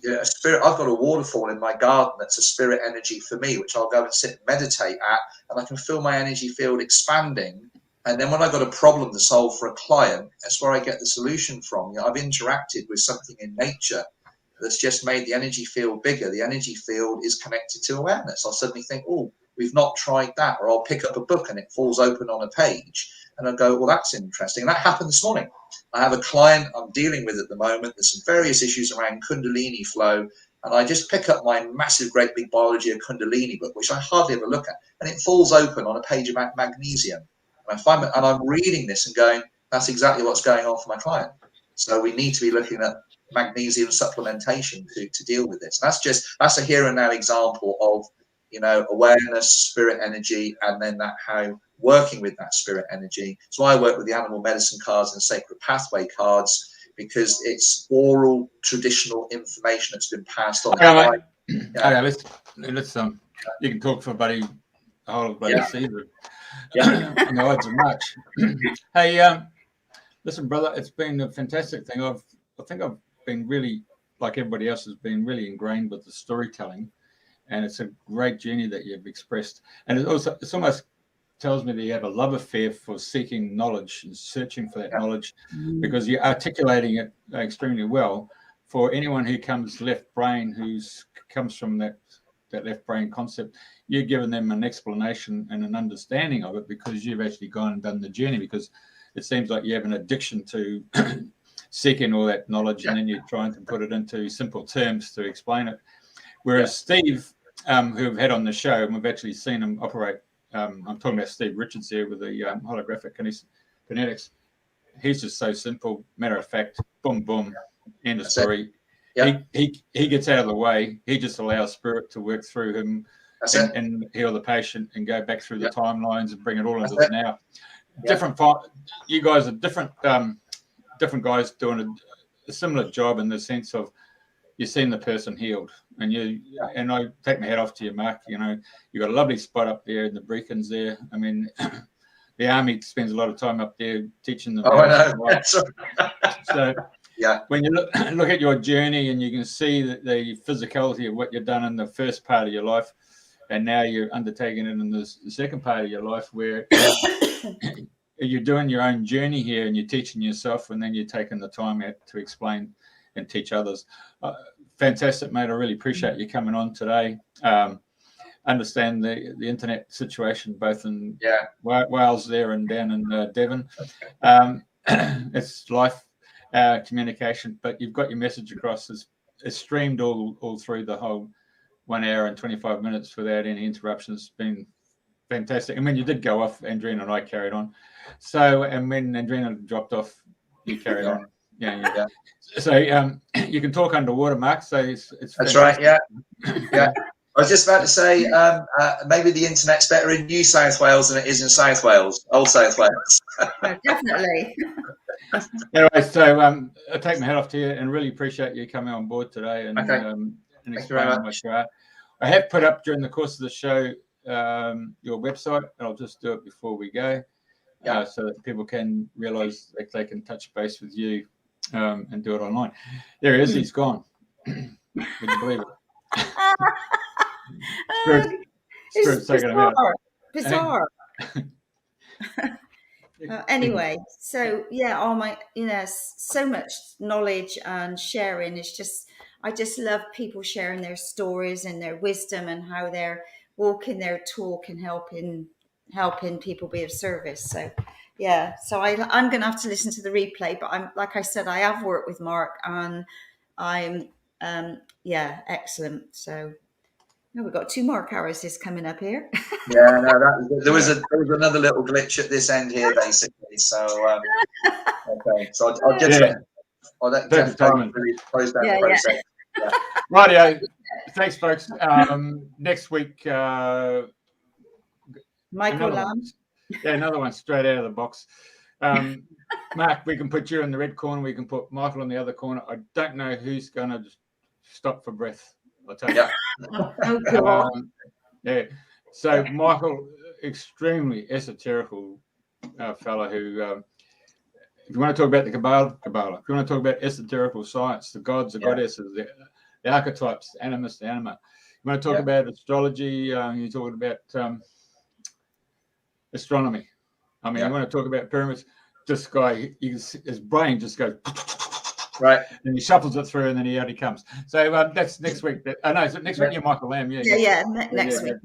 Speaker 2: A spirit. I've got a waterfall in my garden that's a spirit energy for me, which I'll go and sit and meditate at, and I can feel my energy field expanding. And then when I've got a problem to solve for a client, that's where I get the solution from. You know, I've interacted with something in nature that's just made the energy field bigger. The energy field is connected to awareness. I'll suddenly think, oh, we've not tried that. Or I'll pick up a book and it falls open on a page. And I'll go, well, that's interesting. And that happened this morning. I have a client I'm dealing with at the moment. There's some various issues around Kundalini flow. And I just pick up my massive, great big biology of Kundalini book, which I hardly ever look at. And it falls open on a page about magnesium. And I'm reading this and going, that's exactly what's going on for my client. So we need to be looking at magnesium supplementation to deal with this. That's a here and now example of, you know, awareness, spirit energy, and then how working with that spirit energy. So I work with the animal medicine cards and sacred pathway cards because it's oral traditional information that's been passed on.
Speaker 1: Let's you can talk for the whole of bloody season. On the odds of March. Hey, listen, brother, it's been a fantastic thing. I think I've been really, like everybody else, has been really ingrained with the storytelling, and it's a great journey that you've expressed. And it's almost tells me that you have a love affair for seeking knowledge and searching for that knowledge, because you're articulating it extremely well for anyone who comes left brain, comes from that left brain concept, you're giving them an explanation and an understanding of it because you've actually gone and done the journey. Because it seems like you have an addiction to seeking all that knowledge, and then you're trying to put it into simple terms to explain it. Whereas Steve, who we've had on the show, and we've actually seen him operate. I'm talking about Steve Richards here with the holographic kinetics. He's just so simple, matter of fact, boom, boom, end of story. He gets out of the way. He just allows spirit to work through him and heal the patient and go back through the timelines and bring it all into the now. You guys are different guys doing a similar job in the sense of you've seen the person healed, and I take my hat off to you, Mark. You know, you've got a lovely spot up there in the Brecons there. I mean, the army spends a lot of time up there teaching them.
Speaker 2: Oh, I know.
Speaker 1: So when you look at your journey and you can see the physicality of what you've done in the first part of your life, and now you're undertaking it in the second part of your life, where you're doing your own journey here and you're teaching yourself, and then you're taking the time out to explain and teach others. Fantastic, mate. I really appreciate you coming on today. Understand the internet situation both in Wales there and down in Devon. It's life communication, but you've got your message across. It's streamed all through the whole 1 hour and 25 minutes without any interruptions. It's been fantastic. And when you did go off, Andrena and I carried on. So, and when Andrena dropped off, you carried on. Yeah. So you can talk underwater, Mark. So it's
Speaker 2: that's right. Yeah. I was just about to say maybe the internet's better in New South Wales than it is in South Wales, Old South Wales.
Speaker 3: Definitely.
Speaker 1: Anyway, so I take my hat off to you and really appreciate you coming on board today and explaining what you are. I have put up during the course of the show your website, and I'll just do it before we go, so that people can realise that they can touch base with you and do it online. There he is. He's gone. Would you believe it? Spirit's taking him out.
Speaker 3: Bizarre. Anyway, so all my, so much knowledge and sharing. It's just, I just love people sharing their stories and their wisdom and how they're walking their talk and helping people be of service. So so I'm going to have to listen to the replay, but like I said, I have worked with Mark and I'm excellent. So we've got 2 more Kairos coming up here.
Speaker 2: There was another little glitch at this end here, basically. So okay, so I'll let Jeff really close down the process.
Speaker 1: Rightio. Thanks, folks. Next week,
Speaker 3: Michael Lamb.
Speaker 1: Another one straight out of the box. Mark, we can put you in the red corner. We can put Michael in the other corner. I don't know who's going to stop for breath. I'll tell you. So Michael, extremely esoterical fellow who, if you want to talk about the Kabbalah. If you want to talk about esoterical science, the gods, the goddesses, the archetypes, the animus, the anima. You want to talk about astrology, you're talking about astronomy. I mean, you want to talk about pyramids, this guy, his brain just goes
Speaker 2: right,
Speaker 1: and he shuffles it through, and then he comes. So that's next week. Next week you're Michael Lamb.
Speaker 3: Next week.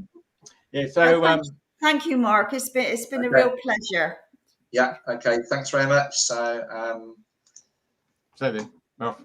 Speaker 1: Yeah. So
Speaker 3: thank you, Mark. It's been a real pleasure.
Speaker 2: Yeah. Okay. Thanks very much. So.
Speaker 1: So then, off.